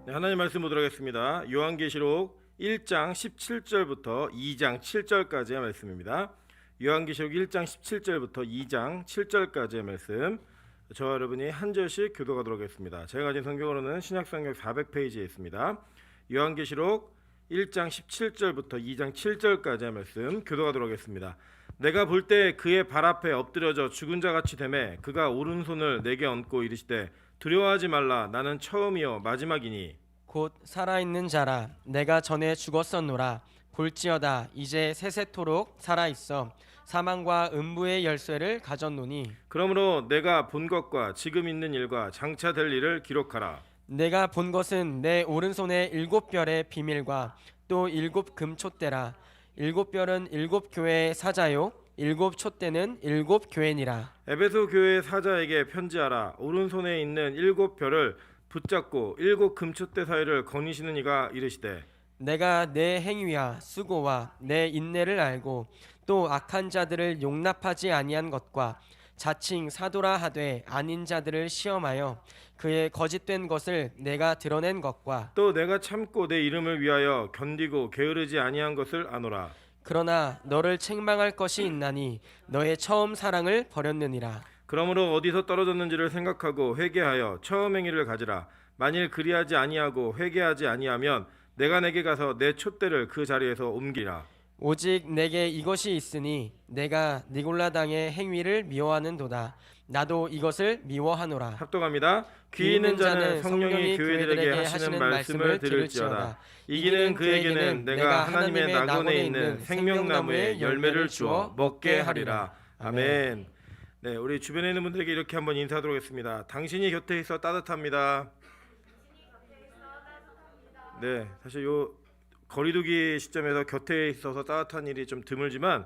네, 하나님 말씀 보도록 하겠습니다. 요한계시록 1장 17절부터 2장 7절까지의 말씀입니다. 요한계시록 1장 17절부터 2장 7절까지의 말씀, 저와 여러분이 한 절씩 교도하도록 하겠습니다. 제가 가진 성경으로는 신약성경 400페이지에 있습니다. 요한계시록 1장 17절부터 2장 7절까지의 말씀 교도하도록 하겠습니다. 내가 볼 때 그의 발 앞에 엎드려져 죽은 자같이 되매 그가 오른손을 내게 얹고 이르시되 두려워하지 말라. 나는 처음이요 마지막이니 곧 살아있는 자라. 내가 전에 죽었었노라. 볼지어다 이제 세세토록 살아있어 사망과 음부의 열쇠를 가졌노니 그러므로 내가 본 것과 지금 있는 일과 장차 될 일을 기록하라. 내가 본 것은 내 오른손에 7별의 비밀과 또 7금촛대라. 7별은 7교회의 사자요 7촛대는 7교회니라. 에베소 교회 사자에게 편지하라. 오른손에 있는 7별을 붙잡고 7금촛대 사이를 거니시는 이가 이르시되 내가 내 행위와 수고와 내 인내를 알고 또 악한 자들을 용납하지 아니한 것과 자칭 사도라 하되 아닌 자들을 시험하여 그의 거짓된 것을 내가 드러낸 것과 또 내가 참고 내 이름을 위하여 견디고 게으르지 아니한 것을 아노라. 그러나 너를 책망할 것이 있나니 너의 처음 사랑을 버렸느니라. 그러므로 어디서 떨어졌는지를 생각하고 회개하여 처음 행위를 가지라. 만일 그리하지 아니하고 회개하지 아니하면 내가 내게 가서 내 촛대를 그 자리에서 옮기라. 오직 내게 이것이 있으니 내가 니골라당의 행위를 미워하는도다. 나도 이것을 미워하노라. 합독합니다. 귀 있는 자는 성령이 교회들에게 하시는 말씀을 들을지어다. 이기는 그에게는 내가 하나님의 낙원에 있는 생명나무의 열매를 주어 먹게 하리라. 아멘. 네, 우리 주변에 있는 분들에게 이렇게 한번 인사하도록 하겠습니다. 당신이 곁에 있어 따뜻합니다. 네, 사실 요 거리두기 시점에서 곁에 있어서 따뜻한 일이 좀 드물지만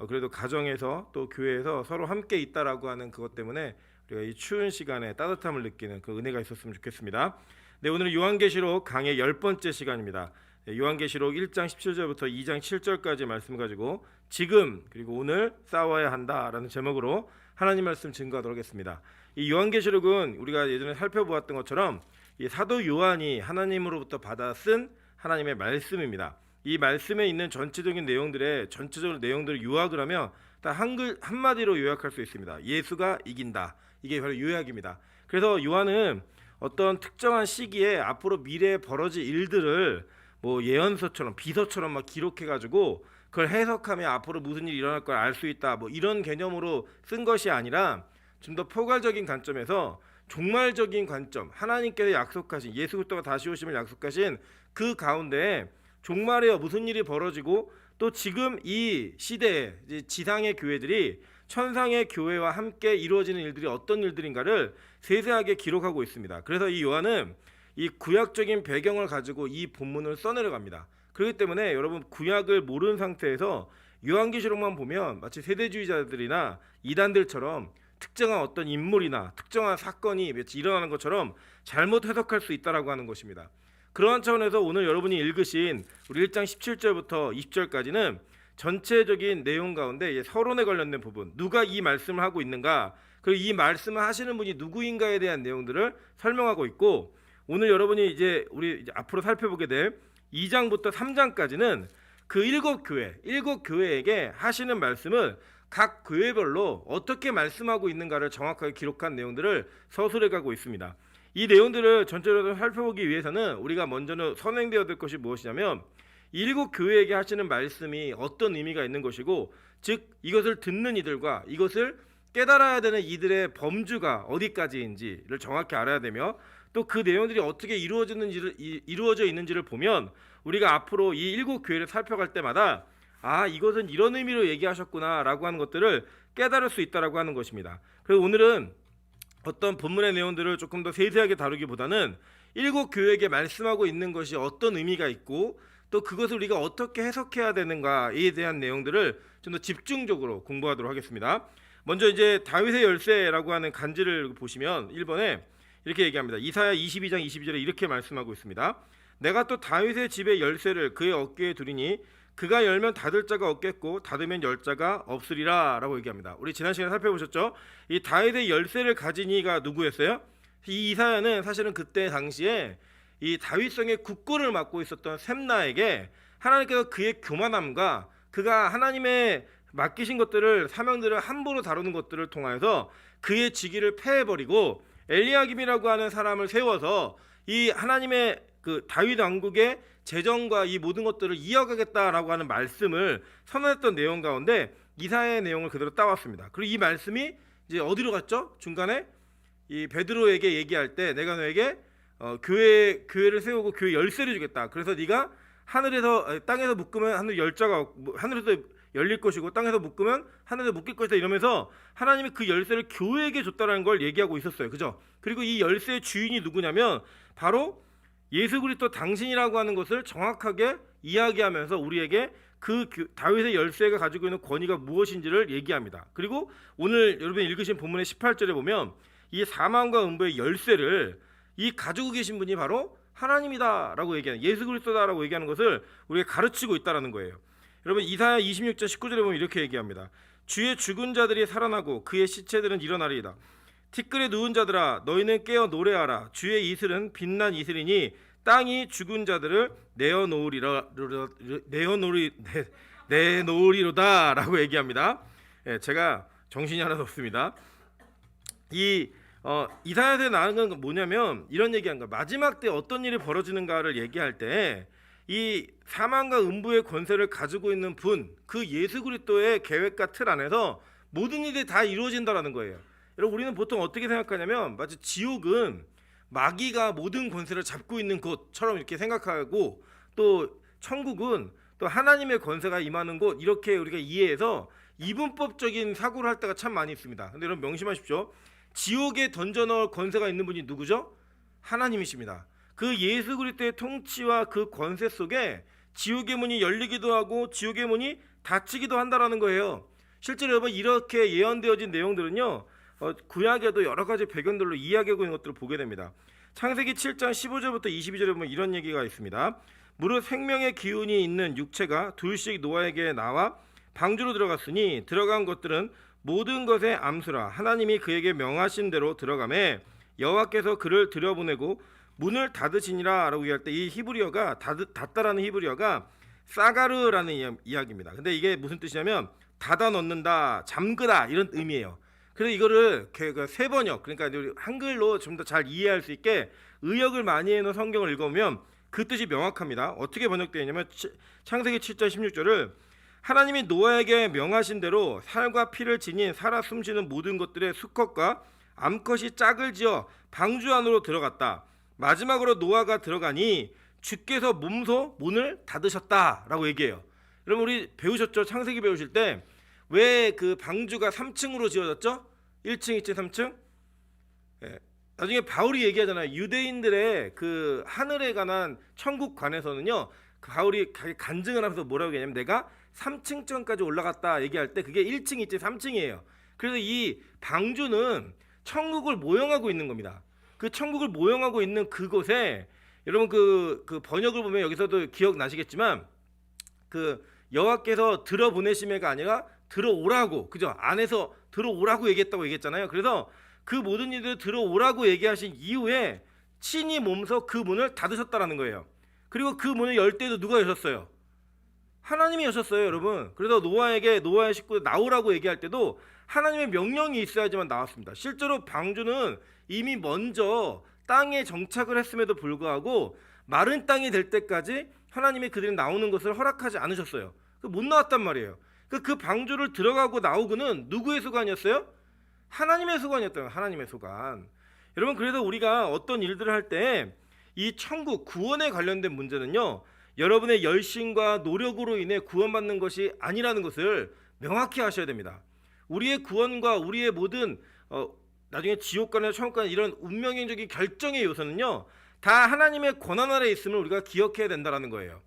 그래도 가정에서 또 교회에서 서로 함께 있다라고 하는 그것 때문에 우리가 이 추운 시간에 따뜻함을 느끼는 그 은혜가 있었으면 좋겠습니다. 네, 오늘은 요한계시록 강의 10번째 시간입니다. 네, 요한계시록 1장 17절부터 2장 7절까지 말씀 가지고 지금 그리고 오늘 싸워야 한다라는 제목으로 하나님 말씀 증거하도록 하겠습니다. 이 요한계시록은 우리가 예전에 살펴보았던 것처럼 이 사도 요한이 하나님으로부터 받아 쓴 하나님의 말씀입니다. 이 말씀에 있는 전체적인 내용들을 요약을 하면 딱 한마디로 요약할 수 있습니다. 예수가 이긴다. 이게 바로 요약입니다. 그래서 요한은 어떤 특정한 시기에 앞으로 미래에 벌어질 일들을 뭐 예언서처럼 비서처럼 막 기록해가지고 그걸 해석하면 앞으로 무슨 일이 일어날 걸 알 수 있다. 뭐 이런 개념으로 쓴 것이 아니라 좀 더 포괄적인 관점에서 종말적인 관점, 하나님께서 약속하신 예수 그리스도가 다시 오심을 약속하신 그 가운데 종말에 무슨 일이 벌어지고 또 지금 이 시대에 지상의 교회들이 천상의 교회와 함께 이루어지는 일들이 어떤 일들인가를 세세하게 기록하고 있습니다. 그래서 이 요한은 이 구약적인 배경을 가지고 이 본문을 써내려갑니다. 그렇기 때문에 여러분 구약을 모르는 상태에서 요한계시록만 보면 마치 세대주의자들이나 이단들처럼 특정한 어떤 인물이나 특정한 사건이 일어나는 것처럼 잘못 해석할 수 있다라고 하는 것입니다. 그러한 차원에서 오늘 여러분이 읽으신 우리 1장 17절부터 20절까지는 전체적인 내용 가운데 서론에 관련된 부분, 누가 이 말씀을 하고 있는가, 그리고 이 말씀을 하시는 분이 누구인가에 대한 내용들을 설명하고 있고, 오늘 여러분이 우리 앞으로 살펴보게 될 2장부터 3장까지는 그 일곱 교회에게 하시는 말씀을 각 교회별로 어떻게 말씀하고 있는가를 정확하게 기록한 내용들을 서술해 가고 있습니다. 이 내용들을 전체적으로 살펴보기 위해서는 우리가 먼저는 선행되어야 될 것이 무엇이냐면 일곱 교회에게 하시는 말씀이 어떤 의미가 있는 것이고, 즉 이것을 듣는 이들과 이것을 깨달아야 되는 이들의 범주가 어디까지인지를 정확히 알아야 되며, 또 그 내용들이 어떻게 이루어져 있는지를 보면 우리가 앞으로 이 일곱 교회를 살펴갈 때마다 이것은 이런 의미로 얘기하셨구나라고 하는 것들을 깨달을 수 있다라고 하는 것입니다. 그래서 오늘은 어떤 본문의 내용들을 조금 더 세세하게 다루기보다는 일곱 교회에게 말씀하고 있는 것이 어떤 의미가 있고 또 그것을 우리가 어떻게 해석해야 되는가에 대한 내용들을 좀 더 집중적으로 공부하도록 하겠습니다. 먼저 다윗의 열쇠라고 하는 간지를 보시면 1번에 이렇게 얘기합니다. 이사야 22장 22절에 이렇게 말씀하고 있습니다. 내가 또 다윗의 집의 열쇠를 그의 어깨에 두리니 그가 열면 닫을 자가 없겠고 닫으면 열 자가 없으리라 라고 얘기합니다. 우리 지난 시간에 살펴보셨죠? 이 다윗의 열쇠를 가진 이가 누구였어요? 이 이사야는 사실은 그때 당시에 이 다윗성의 국군을 맡고 있었던 셈나에게 하나님께서 그의 교만함과 그가 하나님의 맡기신 것들을 사명들을 함부로 다루는 것들을 통하여서 그의 직위를 폐해버리고 엘리야김이라고 하는 사람을 세워서 이 하나님의 그 다윗 왕국의 재정과 이 모든 것들을 이어가겠다라고 하는 말씀을 선언했던 내용 가운데 이사야의 내용을 그대로 따왔습니다. 그리고 이 말씀이 이제 어디로 갔죠? 중간에 이 베드로에게 얘기할 때 내가 너에게 교회를 세우고 교회 열쇠를 주겠다. 그래서 네가 하늘에서 땅에서 묶으면 하늘 열자가 하늘에서 열릴 것이고 땅에서 묶으면 하늘에서 묶일 것이다 이러면서 하나님이 그 열쇠를 교회에게 줬다라는 걸 얘기하고 있었어요. 그죠? 그리고 이 열쇠의 주인이 누구냐면 바로 예수 그리스도 당신이라고 하는 것을 정확하게 이야기하면서 우리에게 그 다윗의 열쇠가 가지고 있는 권위가 무엇인지를 얘기합니다. 그리고 오늘 여러분이 읽으신 본문의 18절에 보면 이 사망과 음부의 열쇠를 이 가지고 계신 분이 바로 하나님이다라고 얘기하는 예수 그리스도다라고 얘기하는 것을 우리가 가르치고 있다라는 거예요. 여러분 이사야 26장 19절에 보면 이렇게 얘기합니다. 주의 죽은 자들이 살아나고 그의 시체들은 일어나리이다. 티끌에 누운 자들아 너희는 깨어 노래하라. 주의 이슬은 빛난 이슬이니 땅이 죽은 자들을 내어놓으리로다라고 얘기합니다. 제가 정신이 하나도 없습니다. 이사야서에 나오는 건 뭐냐면 이런 얘기한 거예요. 마지막 때 어떤 일이 벌어지는가를 얘기할 때 이 사망과 음부의 권세를 가지고 있는 분, 그 예수 그리스도의 계획과 틀 안에서 모든 일이 다 이루어진다라는 거예요. 여러분 우리는 보통 어떻게 생각하냐면 마치 지옥은 마귀가 모든 권세를 잡고 있는 곳처럼 이렇게 생각하고 또 천국은 또 하나님의 권세가 임하는 곳 이렇게 우리가 이해해서 이분법적인 사고를 할 때가 참 많이 있습니다. 근데 여러분 명심하십시오. 지옥에 던져넣을 권세가 있는 분이 누구죠? 하나님이십니다. 그 예수 그리스도의 통치와 그 권세 속에 지옥의 문이 열리기도 하고 지옥의 문이 닫히기도 한다라는 거예요. 실제로 여러분 이렇게 예언되어진 내용들은요 구약에도 여러 가지 배경들로 이야기하고 있는 것들을 보게 됩니다. 창세기 7장 15절부터 22절에 보면 이런 얘기가 있습니다. 무릇 생명의 기운이 있는 육체가 둘씩 노아에게 나와 방주로 들어갔으니 들어간 것들은 모든 것의 암수라. 하나님이 그에게 명하신 대로 들어가매 여호와께서 그를 들여보내고 문을 닫으시니라 라고 얘기할 때 이 히브리어가 닫다라는 히브리어가 사가르라는 이야기입니다. 근데 이게 무슨 뜻이냐면 닫아 넣는다, 잠그다 이런 의미예요. 그래서 이거를 세 번역, 그러니까 한글로 좀 더 잘 이해할 수 있게 의역을 많이 해놓은 성경을 읽어보면 그 뜻이 명확합니다. 어떻게 번역되어 있냐면 창세기 7장 16절을 하나님이 노아에게 명하신 대로 살과 피를 지닌 살아 숨쉬는 모든 것들의 수컷과 암컷이 짝을 지어 방주 안으로 들어갔다. 마지막으로 노아가 들어가니 주께서 몸소 문을 닫으셨다라고 얘기해요. 여러분 우리 배우셨죠? 창세기 배우실 때 왜 그 방주가 3층으로 지어졌죠? 1층, 2층, 3층? 나중에 바울이 얘기하잖아요. 유대인들의 그 하늘에 관한 천국관에서는요, 그 바울이 간증을 하면서 뭐라고 얘기하냐면 내가 3층까지 올라갔다 얘기할 때 그게 1층, 2층, 3층이에요. 그래서 이 방주는 천국을 모형하고 있는 겁니다. 그 천국을 모형하고 있는 그곳에 여러분 그 번역을 보면 여기서도 기억나시겠지만 그 여호와께서 들어보내심에가 아니라 들어오라고, 그죠? 안에서 들어오라고 얘기했잖아요. 그래서 그 모든 일들 들어오라고 얘기하신 이후에 친히 몸소 그 문을 닫으셨다라는 거예요. 그리고 그 문을 열 때도 누가 여셨어요? 하나님이 여셨어요, 여러분. 그래서 노아의 식구들 나오라고 얘기할 때도 하나님의 명령이 있어야지만 나왔습니다. 실제로 방주는 이미 먼저 땅에 정착을 했음에도 불구하고 마른 땅이 될 때까지 하나님이 그들이 나오는 것을 허락하지 않으셨어요. 못 나왔단 말이에요. 그 방주를 들어가고 나오고는 누구의 수관이었어요? 하나님의 수관이었어요. 하나님의 수관. 여러분 그래서 우리가 어떤 일들을 할 때 이 천국 구원에 관련된 문제는요, 여러분의 열심과 노력으로 인해 구원받는 것이 아니라는 것을 명확히 하셔야 됩니다. 우리의 구원과 우리의 모든 나중에 지옥가나 천국가나 이런 운명적인 결정의 요소는요 다 하나님의 권한 아래에 있음을 우리가 기억해야 된다는 거예요.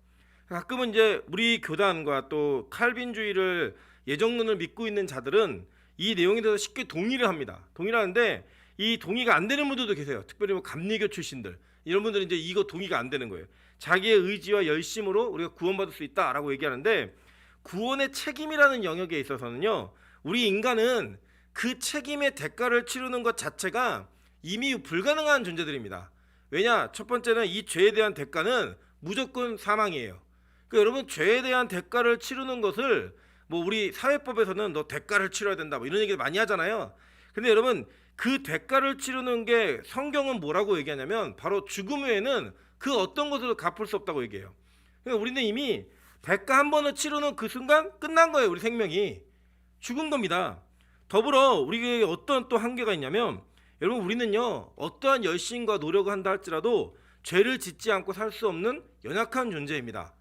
가끔은 이제 우리 교단과 또 칼빈주의를 예정론을 믿고 있는 자들은 이 내용에 대해서 쉽게 동의를 합니다. 동의를 하는데 이 동의가 안 되는 분들도 계세요. 특별히 뭐 감리교 출신들 이런 분들은 이제 이거 동의가 안 되는 거예요. 자기의 의지와 열심으로 우리가 구원받을 수 있다라고 얘기하는데 구원의 책임이라는 영역에 있어서는요 우리 인간은 그 책임의 대가를 치르는 것 자체가 이미 불가능한 존재들입니다. 왜냐? 첫 번째는 이 죄에 대한 대가는 무조건 사망이에요. 그러니까 여러분 죄에 대한 대가를 치르는 것을 뭐 우리 사회법에서는 너 대가를 치러야 된다 뭐 이런 얘기를 많이 하잖아요. 근데 여러분 그 대가를 치르는 게 성경은 뭐라고 얘기하냐면 바로 죽음 외에는 그 어떤 것으로 갚을 수 없다고 얘기해요. 그러니까 우리는 이미 대가 한 번을 치르는 그 순간 끝난 거예요. 우리 생명이 죽은 겁니다. 더불어 우리에게 어떤 또 한계가 있냐면 여러분 우리는요 어떠한 열심과 노력을 한다 할지라도 죄를 짓지 않고 살 수 없는 연약한 존재입니다.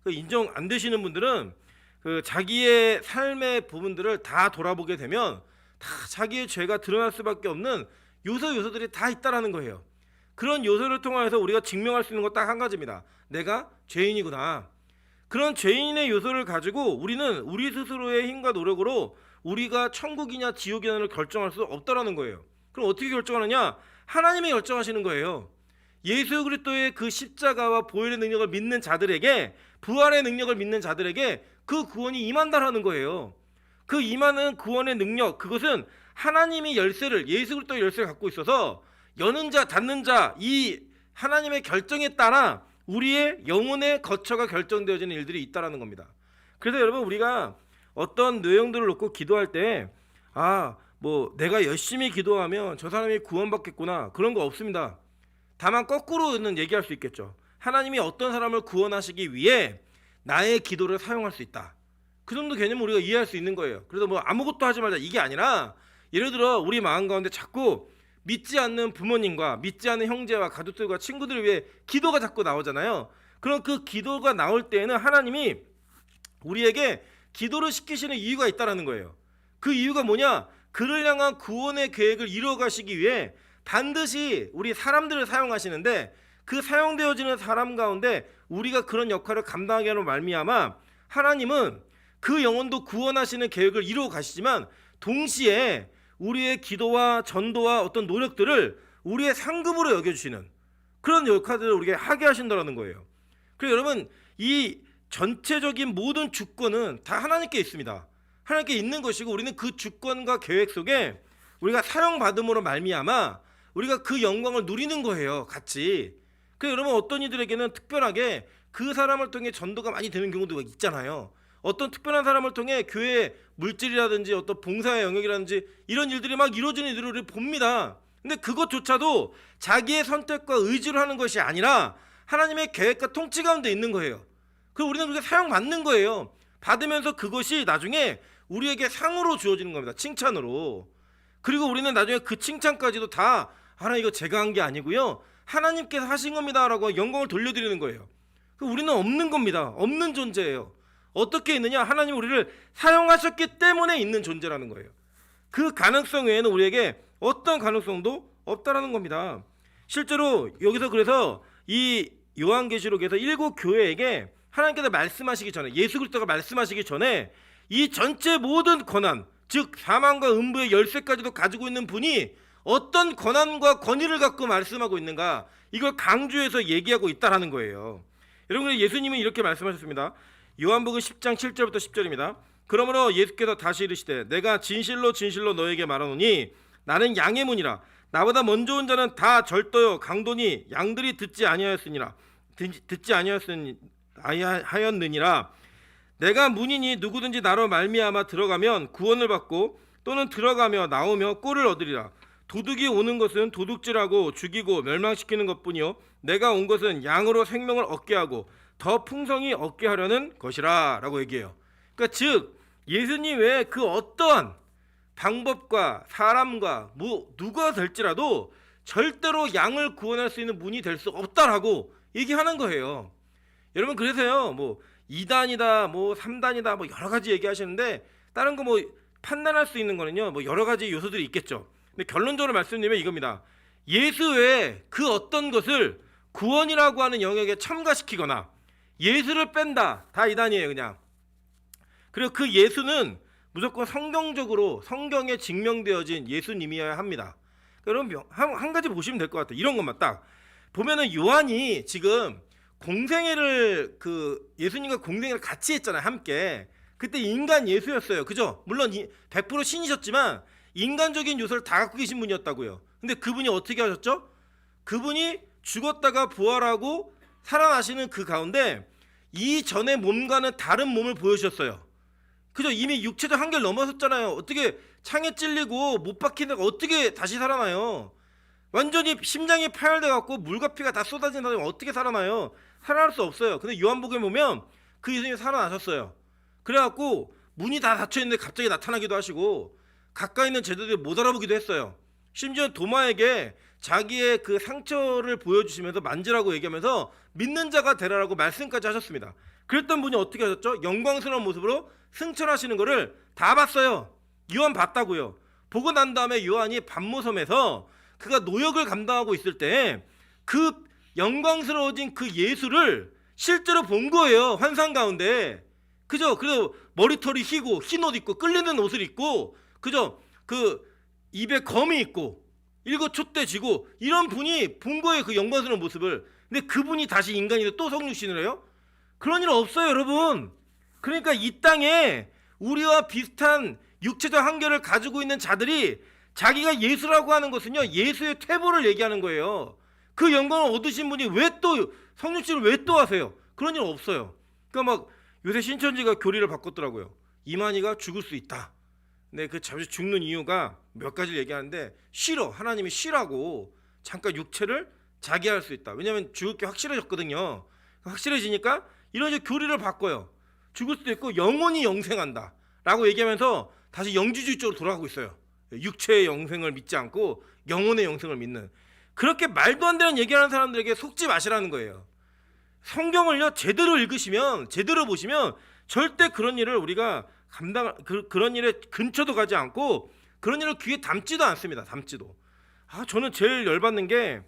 인정 안 되시는 분들은 그 자기의 삶의 부분들을 다 돌아보게 되면 다 자기의 죄가 드러날 수밖에 없는 요소들이 다 있다라는 거예요. 그런 요소를 통해서 우리가 증명할 수 있는 것 딱 한 가지입니다. 내가 죄인이구나. 그런 죄인의 요소를 가지고 우리는 우리 스스로의 힘과 노력으로 우리가 천국이냐 지옥이냐를 결정할 수 없다라는 거예요. 그럼 어떻게 결정하느냐? 하나님이 결정하시는 거예요. 예수 그리스도의 그 십자가와 보혈의 능력을 믿는 자들에게, 부활의 능력을 믿는 자들에게 그 구원이 임한다라는 거예요. 그 임하는 구원의 능력, 그것은 하나님이 열쇠를, 예수 그리스도의 열쇠를 갖고 있어서 여는 자 닫는 자, 이 하나님의 결정에 따라 우리의 영혼의 거처가 결정되어지는 일들이 있다라는 겁니다. 그래서 여러분 우리가 어떤 내용들을 놓고 기도할 때 뭐 내가 열심히 기도하면 저 사람이 구원받겠구나 그런 거 없습니다. 다만 거꾸로는 얘기할 수 있겠죠. 하나님이 어떤 사람을 구원하시기 위해 나의 기도를 사용할 수 있다. 그 정도 개념을 우리가 이해할 수 있는 거예요. 그래서 뭐 아무것도 하지 말자 이게 아니라 예를 들어 우리 마음 가운데 자꾸 믿지 않는 부모님과 믿지 않는 형제와 가족들과 친구들을 위해 기도가 자꾸 나오잖아요. 그럼 그 기도가 나올 때에는 하나님이 우리에게 기도를 시키시는 이유가 있다라는 거예요. 그 이유가 뭐냐? 그를 향한 구원의 계획을 이루어가시기 위해 반드시 우리 사람들을 사용하시는데 그 사용되어지는 사람 가운데 우리가 그런 역할을 감당하게 하는 말미암아 하나님은 그 영혼도 구원하시는 계획을 이루어 가시지만 동시에 우리의 기도와 전도와 어떤 노력들을 우리의 상급으로 여겨주시는 그런 역할들을 우리에게 하게 하신다는 거예요. 그래서 여러분 이 전체적인 모든 주권은 다 하나님께 있습니다. 하나님께 있는 것이고 우리는 그 주권과 계획 속에 우리가 사용받음으로 말미암아 우리가 그 영광을 누리는 거예요. 같이. 그래서 여러분 어떤 이들에게는 특별하게 그 사람을 통해 전도가 많이 되는 경우도 있잖아요. 어떤 특별한 사람을 통해 교회 물질이라든지 어떤 봉사의 영역이라든지 이런 일들이 막 이루어지는 일들을 우리 봅니다. 근데 그것조차도 자기의 선택과 의지로 하는 것이 아니라 하나님의 계획과 통치 가운데 있는 거예요. 그리고 우리는 그렇게 사용받는 거예요. 받으면서 그것이 나중에 우리에게 상으로 주어지는 겁니다. 칭찬으로. 그리고 우리는 나중에 그 칭찬까지도 다 하나님 이거 제가 한 게 아니고요. 하나님께서 하신 겁니다 라고 영광을 돌려드리는 거예요. 우리는 없는 겁니다. 없는 존재예요. 어떻게 있느냐? 하나님 우리를 사용하셨기 때문에 있는 존재라는 거예요. 그 가능성 외에는 우리에게 어떤 가능성도 없다라는 겁니다. 실제로 여기서 그래서 이 요한계시록에서 7 교회에게 하나님께서 말씀하시기 전에 예수 그리스도가 말씀하시기 전에 이 전체 모든 권한 즉 사망과 음부의 열쇠까지도 가지고 있는 분이 어떤 권한과 권위를 갖고 말씀하고 있는가 이걸 강조해서 얘기하고 있다라는 거예요. 여러분 예수님은 이렇게 말씀하셨습니다. 요한복음 10장 7절부터 10절입니다. 그러므로 예수께서 다시 이르시되 내가 진실로 진실로 너에게 말하노니 나는 양의 문이라 나보다 먼저 온 자는 다 절도요 강도니 양들이 듣지 아니하였느니라 내가 문이니 누구든지 나로 말미암아 들어가면 구원을 받고 또는 들어가며 나오며 꼴을 얻으리라. 도둑이 오는 것은 도둑질하고 죽이고 멸망시키는 것뿐이요 내가 온 것은 양으로 생명을 얻게 하고 더 풍성히 얻게 하려는 것이라 라고 얘기해요. 그러니까 즉 예수님 외에 그 어떠한 방법과 사람과 누가 될지라도 절대로 양을 구원할 수 있는 문이 될 수 없다라고 얘기하는 거예요. 여러분 그래서요 뭐 2단이다 뭐 3단이다 뭐 여러 가지 얘기하시는데 다른 거 뭐 판단할 수 있는 거는요 뭐 여러 가지 요소들이 있겠죠. 근데 결론적으로 말씀드리면 이겁니다. 예수 외에 그 어떤 것을 구원이라고 하는 영역에 첨가시키거나 예수를 뺀다 다 2단이에요 그냥. 그리고 그 예수는 무조건 성경적으로 성경에 증명되어진 예수님이어야 합니다. 그럼 한 가지 보시면 될 것 같아요. 이런 것만 딱 보면은 요한이 지금 공생애를 예수님과 공생애를 같이 했잖아요. 함께. 그때 인간 예수였어요. 그죠? 물론 100% 신이셨지만 인간적인 요소를 다 갖고 계신 분이었다고요. 근데 그분이 어떻게 하셨죠? 그분이 죽었다가 부활하고 살아나시는 그 가운데 이전의 몸과는 다른 몸을 보여주셨어요. 그죠? 이미 육체적 한계를 넘어섰잖아요. 어떻게 창에 찔리고 못 박히다가 어떻게 다시 살아나요? 완전히 심장이 파열돼 갖고 물과 피가 다 쏟아진 사람이 어떻게 살아나요? 살아날 수 없어요. 근데 요한복음에 보면 그 예수님이 살아나셨어요. 그래갖고 문이 다 닫혀 있는데 갑자기 나타나기도 하시고 가까이 있는 제자들이 못 알아보기도 했어요. 심지어 도마에게 자기의 그 상처를 보여주시면서 만지라고 얘기하면서 믿는 자가 되라라고 말씀까지 하셨습니다. 그랬던 분이 어떻게 하셨죠? 영광스러운 모습으로 승천하시는 거를 다 봤어요. 요한 봤다고요. 보고 난 다음에 요한이 반모섬에서 그가 노역을 감당하고 있을 때 그 영광스러워진 그 예수를 실제로 본 거예요. 환상 가운데. 그죠? 그래서 머리털이 희고 흰 옷 입고 끌리는 옷을 입고 그죠? 그 입에 검이 있고 일거촛대 쥐고 이런 분이 본 거예요. 그 영광스러운 모습을. 근데 그분이 다시 인간이 또 성육신을 해요? 그런 일 없어요, 여러분. 그러니까 이 땅에 우리와 비슷한 육체적 한계를 가지고 있는 자들이 자기가 예수라고 하는 것은요, 예수의 퇴보를 얘기하는 거예요. 그 영광을 얻으신 분이 왜 또 성육신을 왜 또 하세요? 그런 일 없어요. 그러니까 막 요새 신천지가 교리를 바꿨더라고요. 이만희가 죽을 수 있다. 근데 그 잠시 죽는 이유가 몇 가지를 얘기하는데 싫어. 하나님이 싫라고 잠깐 육체를 자기할 수 있다. 왜냐하면 죽을 게 확실해졌거든요. 확실해지니까 이런 이제 교리를 바꿔요. 죽을 수도 있고 영원히 영생한다 라고 얘기하면서 다시 영지주의 쪽으로 돌아가고 있어요. 육체의 영생을 믿지 않고 영혼의 영생을 믿는, 그렇게 말도 안 되는 얘기하는 사람들에게 속지 마시라는 거예요. 성경을요 제대로 읽으시면, 제대로 보시면 절대 그런 일을 우리가 그런 일에 근처도 가지 않고 그런 일을 귀에 담지도 않습니다. 담지도. 저는 제일 열받는 게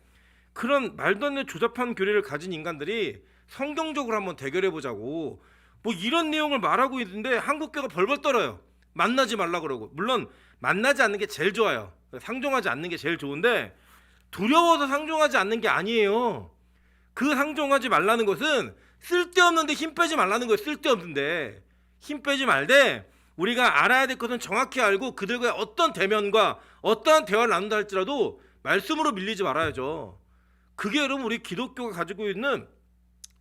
그런 말도 안 되는 조잡한 교리를 가진 인간들이 성경적으로 한번 대결해 보자고 뭐 이런 내용을 말하고 있는데 한국교가 벌벌 떨어요. 만나지 말라 그러고. 물론 만나지 않는 게 제일 좋아요. 상종하지 않는 게 제일 좋은데 두려워서 상종하지 않는 게 아니에요. 그 상종하지 말라는 것은 쓸데없는데 힘 빼지 말라는 거예요. 쓸데없는데 힘 빼지 말되 우리가 알아야 될 것은 정확히 알고 그들과의 어떤 대면과 어떠한 대화를 나눈다 할지라도 말씀으로 밀리지 말아야죠. 그게 여러분 우리 기독교가 가지고 있는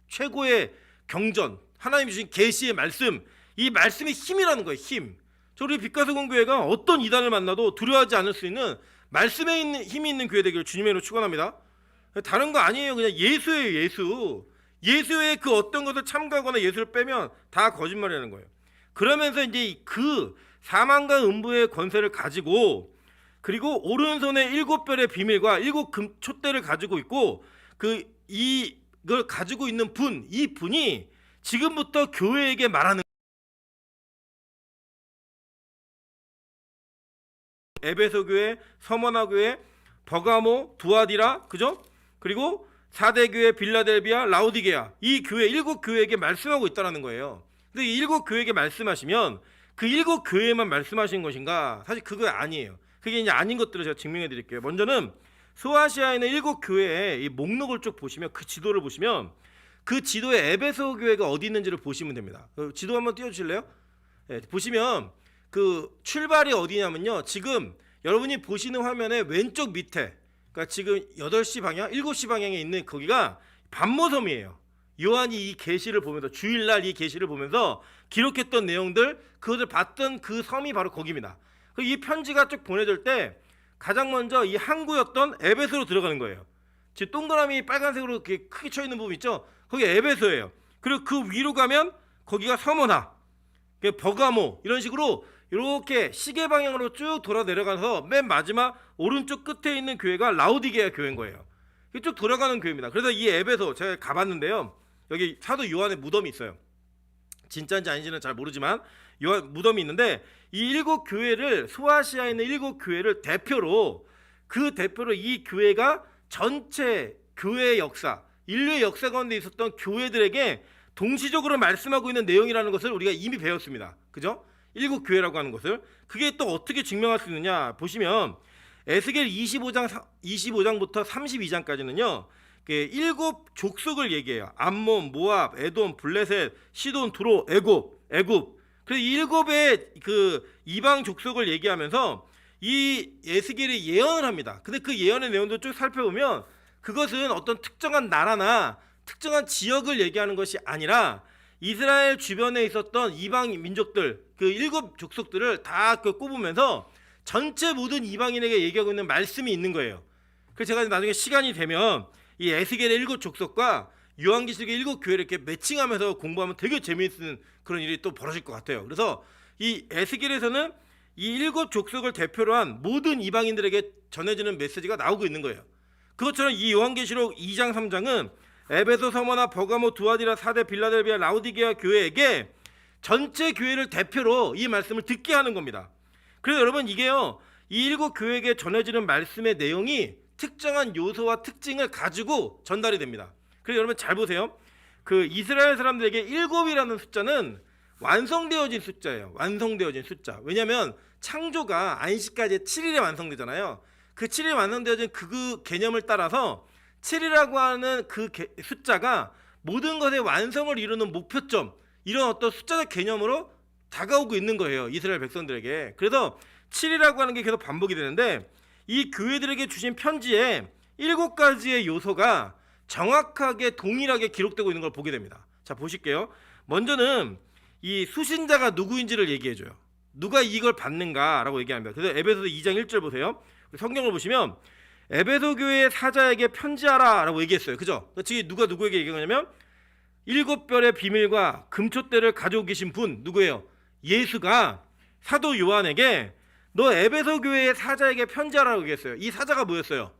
최고의 경전, 하나님이 주신 계시의 말씀, 이 말씀의 힘이라는 거예요. 힘. 저 우리 빛가서 공교회가 어떤 이단을 만나도 두려워하지 않을 수 있는 말씀에 있는 힘이 있는 교회 되기를 주님의 이름으로 축원합니다. 다른 거 아니에요. 그냥 예수예요. 예수. 예수의 그 어떤 것을 참가하거나 예수를 빼면 다 거짓말이라는 거예요. 그러면서 이제 그 사망과 음부의 권세를 가지고, 그리고 오른손에 7별의 비밀과 7 촛대를 가지고 있고, 이걸 가지고 있는 분, 이 분이 지금부터 교회에게 말하는, 에베소 교회, 서머나 교회, 버가모, 두아디라, 그죠? 그리고 4대 교회, 빌라델비아, 라오디게아, 이 교회 7교회에게 말씀하고 있다는 거예요. 근데 이 7교회에게 말씀하시면 그 7교회에만 말씀하신 것인가? 사실 그거 아니에요. 그게 이제 아닌 것들을 제가 증명해 드릴게요. 먼저는 소아시아에 있는 7교회의 이 목록을 쭉 보시면, 그 지도를 보시면 그 지도에 에베소 교회가 어디 있는지를 보시면 됩니다. 지도 한번 띄워주실래요? 네, 보시면 그 출발이 어디냐면요, 지금 여러분이 보시는 화면의 왼쪽 밑에, 그러니까 지금 8시 방향, 7시 방향에 있는 거기가 반모섬이에요. 요한이 이 계시를 보면서, 주일날 이 계시를 보면서 기록했던 내용들, 그것을 봤던 그 섬이 바로 거기입니다. 이 편지가 쭉 보내질 때 가장 먼저 이 항구였던 에베소로 들어가는 거예요. 지금 동그라미 빨간색으로 이렇게 크게 쳐 있는 부분 있죠? 거기 에베소예요. 그리고 그 위로 가면 거기가 서머나, 버가모, 이런 식으로 이렇게 시계 방향으로 쭉 돌아 내려가서 맨 마지막 오른쪽 끝에 있는 교회가 라오디게아 교회인 거예요. 쭉 돌아가는 교회입니다. 그래서 이 에베소 제가 가봤는데요, 여기 사도 요한의 무덤이 있어요. 진짜인지 아닌지는 잘 모르지만 요한 무덤이 있는데, 이 7교회를, 소아시아에 있는 7교회를 대표로, 그 대표로 이 교회가 전체 교회의 역사, 인류의 역사 가운데 있었던 교회들에게 동시적으로 말씀하고 있는 내용이라는 것을 우리가 이미 배웠습니다. 그죠? 7교회라고 하는 것을. 그게 또 어떻게 증명할 수 있느냐 보시면, 에스겔 25장부터 32장까지는요 7 족속을 얘기해요. 암몬, 모압, 에돔, 블레셋, 시돈, 두로, 애굽. 그래서 7의 그 이방 족속을 얘기하면서 이 에스겔이 예언을 합니다. 근데 그 예언의 내용도 쭉 살펴보면 그것은 어떤 특정한 나라나 특정한 지역을 얘기하는 것이 아니라 이스라엘 주변에 있었던 이방 민족들 그 7 족속들을 다 꼽으면서 전체 모든 이방인에게 얘기하고 있는 말씀이 있는 거예요. 그래서 제가 나중에 시간이 되면 이 에스겔의 7 족속과 요한계시록의 7 교회를 이렇게 매칭하면서 공부하면 되게 재미있는 그런 일이 또 벌어질 것 같아요. 그래서 이 에스겔에서는 이 7 족속을 대표로 한 모든 이방인들에게 전해지는 메시지가 나오고 있는 거예요. 그것처럼 이 요한계시록 2장 3장은 에베소, 서머나, 버가모, 두아디라, 사대, 빌라델비아, 라우디게아 교회에게 전체 교회를 대표로 이 말씀을 듣게 하는 겁니다. 그래서 여러분 이게요, 이 7 교회에게 전해지는 말씀의 내용이 특정한 요소와 특징을 가지고 전달이 됩니다. 그래서 여러분 잘 보세요. 그 이스라엘 사람들에게 7이라는 숫자는 완성되어진 숫자예요. 완성되어진 숫자. 왜냐하면 창조가 안식까지 7일에 완성되잖아요. 그 7일에 완성되어진 그 개념을 따라서 7이라고 하는 그 숫자가 모든 것의 완성을 이루는 목표점, 이런 어떤 숫자적 개념으로 다가오고 있는 거예요, 이스라엘 백성들에게. 그래서 7이라고 하는 게 계속 반복이 되는데 이 교회들에게 주신 편지에 7가지의 요소가 정확하게 동일하게 기록되고 있는 걸 보게 됩니다. 자, 보실게요. 먼저는 이 수신자가 누구인지를 얘기해줘요. 누가 이걸 받는가라고 얘기합니다. 그래서 에베소서 2장 1절 보세요. 성경을 보시면 에베소 교회의 사자에게 편지하라 라고 얘기했어요. 그죠? 지금 누가 누구에게 얘기하냐면 7별의 비밀과 금촛대를 가지고 계신 분 누구예요? 예수가 사도 요한에게 너 에베소 교회의 사자에게 편지하라고 얘기했어요. 이 사자가 뭐였어요?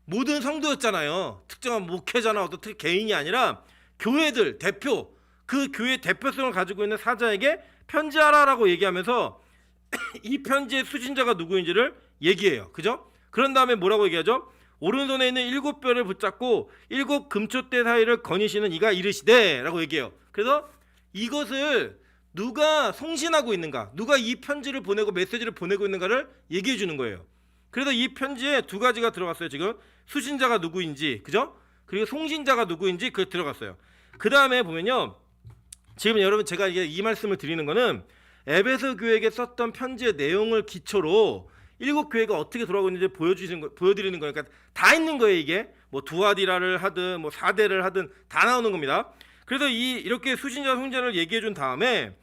모든 성도였잖아요. 특정한 목회자나 어떤 개인이 아니라 교회들 대표, 그 교회 대표성을 가지고 있는 사자에게 편지하라라고 얘기하면서 이 편지의 수신자가 누구인지를 얘기해요. 그죠? 그런 다음에 뭐라고 얘기하죠? 오른손에 있는 7별을 붙잡고 7 금촛대 사이를 거니시는 이가 이르시되 라고 얘기해요. 그래서 이것을 누가 송신하고 있는가, 누가 이 편지를 보내고 메시지를 보내고 있는가를 얘기해 주는 거예요. 그래서 이 편지에 2가지가 들어갔어요. 지금 수신자가 누구인지, 그죠? 그리고 송신자가 누구인지 그게 들어갔어요. 그 다음에 보면요, 지금 여러분 제가 이 말씀을 드리는 거는 에베소 교회에게 썼던 편지의 내용을 기초로 7 교회가 어떻게 돌아가고 있는지 보여드리는 거니까 다 있는 거예요. 이게 뭐 두아디라를 하든 뭐 사대를 하든 다 나오는 겁니다. 그래서 이렇게 수신자 송신자를 얘기해 준 다음에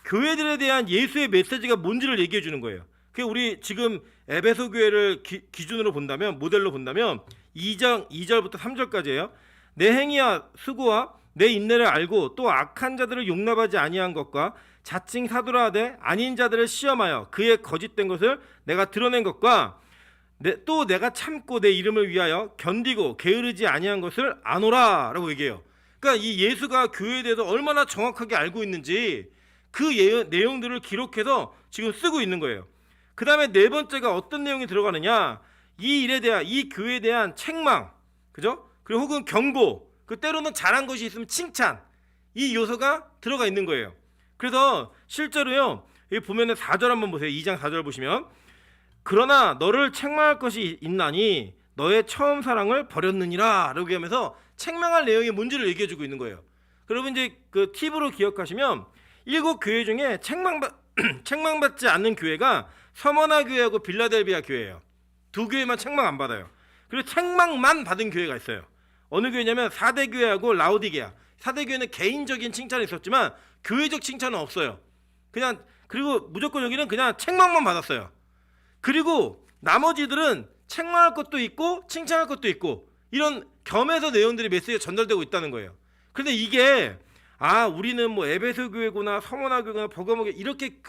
교회들에 대한 예수의 메시지가 뭔지를 얘기해 주는 거예요. 그 우리 지금 에베소 교회를 기준으로 본다면, 모델로 본다면 2장 2절부터 3절까지예요. 내 행위와 수고와 내 인내를 알고 또 악한 자들을 용납하지 아니한 것과 자칭 사도라 하되 아닌 자들을 시험하여 그의 거짓된 것을 내가 드러낸 것과 또 내가 참고 내 이름을 위하여 견디고 게으르지 아니한 것을 아노라 라고 얘기해요. 그러니까 이 예수가 교회에 대해서 얼마나 정확하게 알고 있는지 그 내용들을 기록해서 지금 쓰고 있는 거예요. 그 다음에 4번째가 어떤 내용이 들어가느냐, 이 일에 대한, 이 교회에 대한 책망, 그죠? 그리고 혹은 경고, 그 때로는 잘한 것이 있으면 칭찬, 이 요소가 들어가 있는 거예요. 그래서 실제로요, 여기 보면은 4절 한번 보세요. 2장 4절 보시면, 그러나 너를 책망할 것이 있나니 너의 처음 사랑을 버렸느니라 라고 하면서 책망할 내용이 뭔지를 얘기해 주고 있는 거예요. 여러분 이제 그 팁으로 기억하시면 7 교회 중에 책망받지 않는 교회가 서머나 교회하고 빌라델비아 교회예요. 2 교회만 책망 안 받아요. 그리고 책망만 받은 교회가 있어요. 어느 교회냐면 사대 교회하고 라우디게아. 사대 교회는 개인적인 칭찬이 있었지만 교회적 칭찬은 없어요. 그냥, 그리고 무조건 여기는 그냥 책망만 받았어요. 그리고 나머지들은 책망할 것도 있고 칭찬할 것도 있고 이런 겸해서 내용들이 메시지가 전달되고 있다는 거예요. 그런데 이게 우리는 뭐 에베소 교회구나 서머나 교회구나 버가모 교회 이렇게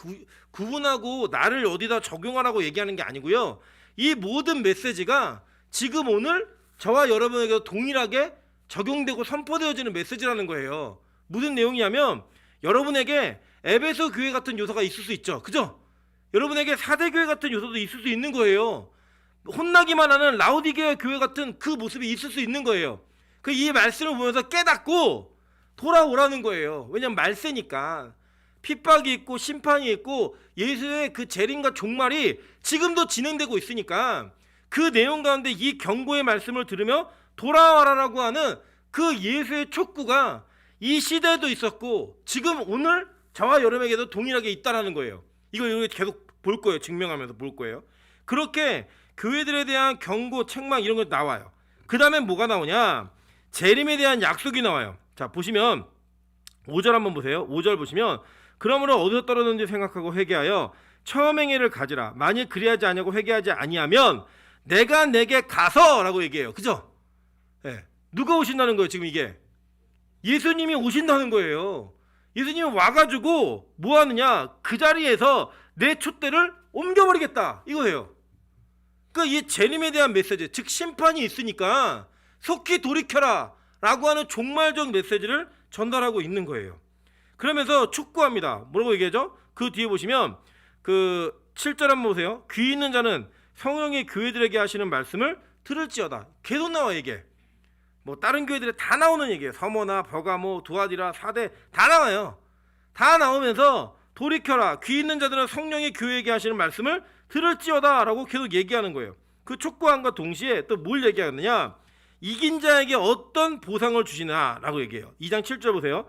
구분하고 나를 어디다 적용하라고 얘기하는 게 아니고요. 이 모든 메시지가 지금 오늘 저와 여러분에게 동일하게 적용되고 선포되어지는 메시지라는 거예요. 무슨 내용이냐면 여러분에게 에베소 교회 같은 요소가 있을 수 있죠. 그죠? 여러분에게 사대 교회 같은 요소도 있을 수 있는 거예요. 혼나기만 하는 라우디게아 교회 같은 그 모습이 있을 수 있는 거예요. 이 말씀을 보면서 깨닫고 돌아오라는 거예요. 왜냐면 말세니까 핍박이 있고 심판이 있고 예수의 그 재림과 종말이 지금도 진행되고 있으니까 그 내용 가운데 이 경고의 말씀을 들으며 돌아와라라고 하는 그 예수의 촉구가 이 시대에도 있었고 지금 오늘 저와 여러분에게도 동일하게 있다라는 거예요. 이걸 계속 볼 거예요. 증명하면서 볼 거예요. 그렇게 교회들에 대한 경고, 책망 이런 거 나와요. 그 다음에 뭐가 나오냐? 재림에 대한 약속이 나와요. 자, 보시면 5절 한번 보세요. 5절 보시면 그러므로 어디서 떨어졌는지 생각하고 회개하여 처음 행위를 가지라. 만일 그리하지 아니하고 회개하지 아니하면 내가 내게 가서라고 얘기해요. 그죠? 예. 누가 오신다는 거예요? 지금 이게 예수님이 오신다는 거예요. 예수님이 와가지고 뭐 하느냐? 그 자리에서 내 촛대를 옮겨버리겠다 이거예요. 그러니까 이 재림에 대한 메시지, 즉 심판이 있으니까 속히 돌이켜라 라고 하는 종말적 메시지를 전달하고 있는 거예요. 그러면서 촉구합니다. 뭐라고 얘기하죠? 그 뒤에 보시면 그 7절 한번 보세요. 귀 있는 자는 성령이 교회들에게 하시는 말씀을 들을지어다. 계속 나와 이게. 뭐 다른 교회들에 다 나오는 얘기예요. 서머나 버가모, 두아디라, 사대 다 나와요. 다 나오면서 돌이켜라. 귀 있는 자들은 성령이 교회에게 하시는 말씀을 들을지어다 라고 계속 얘기하는 거예요. 그 촉구함과 동시에 또 뭘 얘기하느냐? 이긴 자에게 어떤 보상을 주시나 라고 얘기해요. 2장 7절 보세요.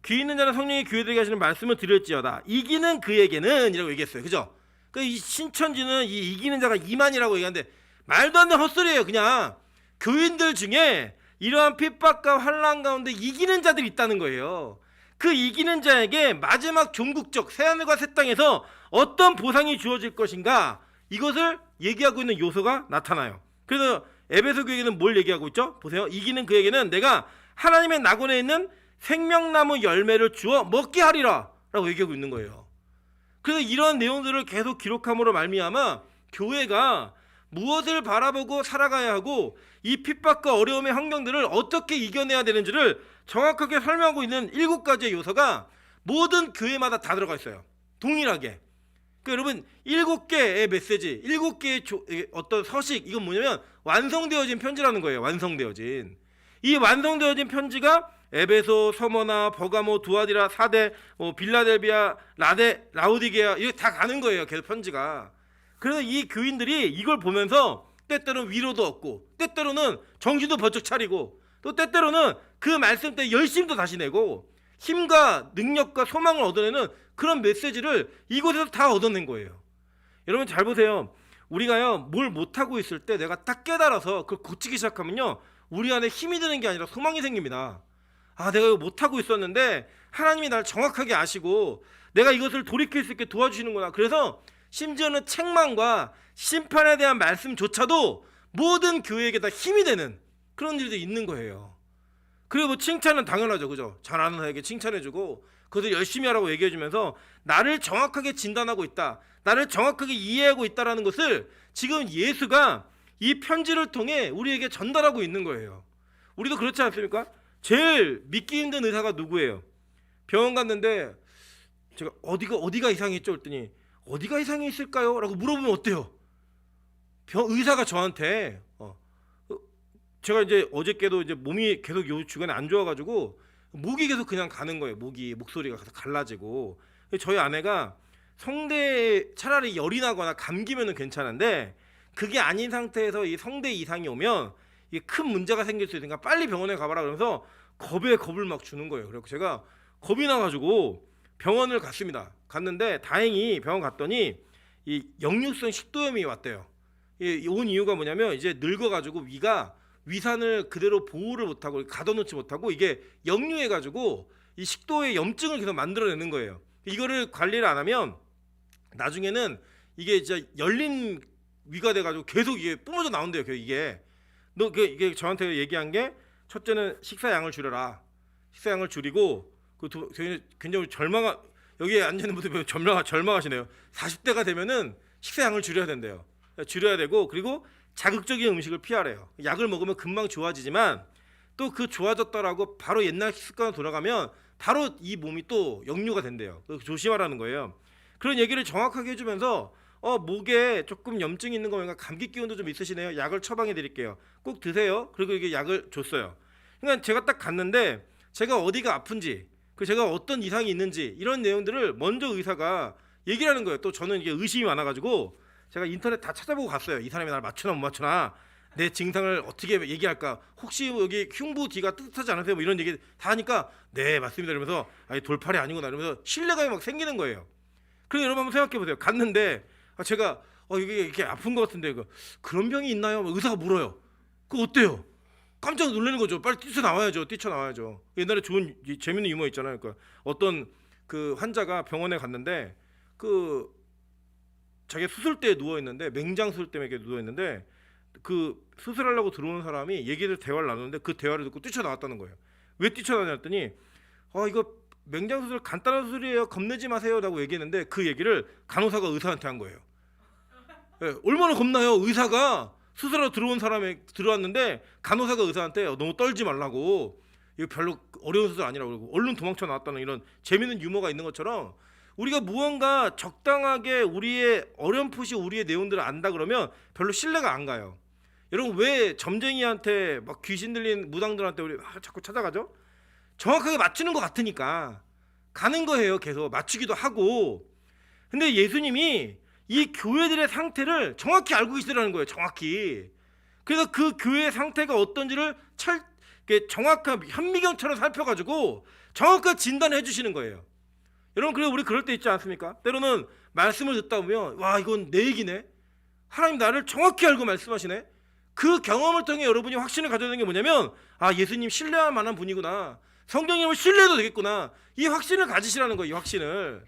귀 있는 자는 성령이 교회들에게 하시는 말씀을 들을지어다. 이기는 그에게는 이라고 얘기했어요. 그죠? 이 신천지는 이 이기는 자가 이만이라고 얘기하는데 말도 안 되는 헛소리예요. 그냥 교인들 중에 이러한 핍박과 환난 가운데 이기는 자들이 있다는 거예요. 그 이기는 자에게 마지막 종국적 새하늘과 새 땅에서 어떤 보상이 주어질 것인가, 이것을 얘기하고 있는 요소가 나타나요. 그래서 에베소 교회는 뭘 얘기하고 있죠? 보세요. 이기는 그에게는 내가 하나님의 낙원에 있는 생명나무 열매를 주어 먹게 하리라 라고 얘기하고 있는 거예요. 그래서 이런 내용들을 계속 기록함으로 말미암아 교회가 무엇을 바라보고 살아가야 하고 이 핍박과 어려움의 환경들을 어떻게 이겨내야 되는지를 정확하게 설명하고 있는 7가지의 요소가 모든 교회마다 다 들어가 있어요. 동일하게. 그러니까 여러분 7개의 메시지, 7개의 어떤 서식, 이건 뭐냐면 완성되어진 편지라는 거예요. 완성되어진. 이 완성되어진 편지가 에베소, 서머나, 버가모, 두아디라, 사대, 빌라델비아, 라우디게아 이게 다 가는 거예요. 계속 편지가. 그래서 이 교인들이 이걸 보면서 때때로는 위로도 얻고 때때로는 정신도 번쩍 차리고 또 때때로는 그 말씀 때 열심도 다시 내고 힘과 능력과 소망을 얻어내는 그런 메시지를 이곳에서 다 얻어낸 거예요. 여러분 잘 보세요. 우리가요 뭘 못하고 있을 때 내가 딱 깨달아서 그걸 고치기 시작하면요 우리 안에 힘이 드는 게 아니라 소망이 생깁니다. 아, 내가 이거 못하고 있었는데 하나님이 날 정확하게 아시고 내가 이것을 돌이킬 수 있게 도와주시는구나. 그래서 심지어는 책망과 심판에 대한 말씀조차도 모든 교회에게 다 힘이 되는 그런 일들이 있는 거예요. 그리고 뭐 칭찬은 당연하죠. 그죠? 잘하는 사에게 칭찬해주고 그것을 열심히 하라고 얘기해주면서 나를 정확하게 진단하고 있다, 나를 정확하게 이해하고 있다라는 것을 지금 예수가 이 편지를 통해 우리에게 전달하고 있는 거예요. 우리도 그렇지 않습니까? 제일 믿기 힘든 의사가 누구예요? 병원 갔는데 제가 어디가 이상했죠? 그랬더니 어디가 이상이 있을까요? 라고 물어보면 어때요? 의사가 저한테 제가 이제 어저께도 이제 몸이 계속 요 주간에 안 좋아가지고 목이 계속 그냥 가는 거예요. 목소리가 계속 갈라지고. 저희 아내가 성대에 차라리 열이 나거나 감기면은 괜찮은데 그게 아닌 상태에서 이 성대 이상이 오면 이게 큰 문제가 생길 수 있으니까 빨리 병원에 가봐라 그러면서 겁을 막 주는 거예요. 그래서 제가 겁이 나가지고 병원을 갔습니다. 갔는데 다행히 병원 갔더니 이 역류성 식도염이 왔대요. 온 이유가 뭐냐면 이제 늙어가지고 위산을 그대로 보호를 못하고 가둬놓지 못하고 이게 역류해가지고 이 식도에 염증을 계속 만들어내는 거예요. 이거를 관리를 안 하면 나중에는 이게 진짜 열린 위가 돼가지고 계속 이게 뿜어져 나온대요. 이게 저한테 얘기한 게 첫째는 식사량을 줄여라. 식사량을 줄이고 굉장히 여기에 앉아있는 분들 절망하시네요. 40대가 되면은 식사량을 줄여야 된대요. 줄여야 되고 그리고 자극적인 음식을 피하래요. 약을 먹으면 금방 좋아지지만 또 그 좋아졌더라고 바로 옛날 습관으로 돌아가면 바로 이 몸이 또 역류가 된대요. 조심하라는 거예요. 그런 얘기를 정확하게 해주면서 목에 조금 염증이 있는 거니까 감기 기운도 좀 있으시네요. 약을 처방해 드릴게요. 꼭 드세요. 그리고 이게 약을 줬어요. 그러니까 제가 딱 갔는데 제가 어디가 아픈지, 제가 어떤 이상이 있는지 이런 내용들을 먼저 의사가 얘기를 하는 거예요. 또 저는 이게 의심이 많아가지고 제가 인터넷 다 찾아보고 갔어요. 이 사람이 나를 맞추나 못 맞추나, 내 증상을 어떻게 얘기할까, 혹시 여기 흉부 뒤가 뜨뜻하지 않으세요? 뭐 이런 얘기 다 하니까 네 맞습니다 이러면서 아니 돌팔이 아니구나 이러면서 신뢰감이 막 생기는 거예요. 그럼 여러분 한번 생각해 보세요. 갔는데 제가 이게 아픈 것 같은데 그런 병이 있나요? 의사가 물어요. 그거 어때요? 깜짝 놀라는 거죠. 빨리 뛰쳐나와야죠. 옛날에 좋은 재밌는 유머 있잖아요. 그러니까 어떤 그 환자가 병원에 갔는데 그 자기 수술대에 누워 있는데 맹장 수술 때문에 이렇게 누워 있는데 그 수술하려고 들어오는 사람이 대화를 나누는데 그 대화를 듣고 뛰쳐나왔다는 거예요. 왜 뛰쳐나왔냐 했더니 이거 맹장 수술 간단한 수술이에요. 겁내지 마세요라고 얘기했는데 그 얘기를 간호사가 의사한테 한 거예요. 네, 얼마나 겁나요? 의사가 수술하러 들어온 사람이 들어왔는데 간호사가 의사한테 너무 떨지 말라고, 이거 별로 어려운 수술 아니라고 그러고 얼른 도망쳐 나왔다는 이런 재밌는 유머가 있는 것처럼 우리가 무언가 적당하게 우리의 어렴풋이 우리의 내용들을 안다 그러면 별로 신뢰가 안 가요. 여러분 왜 점쟁이한테 막 귀신 들린 무당들한테 우리 자꾸 찾아가죠? 정확하게 맞추는 것 같으니까 가는 거예요. 계속 맞추기도 하고. 근데 예수님이 이 교회들의 상태를 정확히 알고 계시더라는 거예요. 정확히. 그래서 그 교회의 상태가 어떤지를 정확한 현미경처럼 살펴가지고 정확하게 진단해 주시는 거예요. 여러분 그래 우리 그럴 때 있지 않습니까? 때로는 말씀을 듣다 보면 와 이건 내 얘기네. 하나님 나를 정확히 알고 말씀하시네. 그 경험을 통해 여러분이 확신을 가져야 되는 게 뭐냐면 예수님 신뢰할 만한 분이구나. 성령님을 신뢰해도 되겠구나. 이 확신을 가지시라는 거예요. 이 확신을.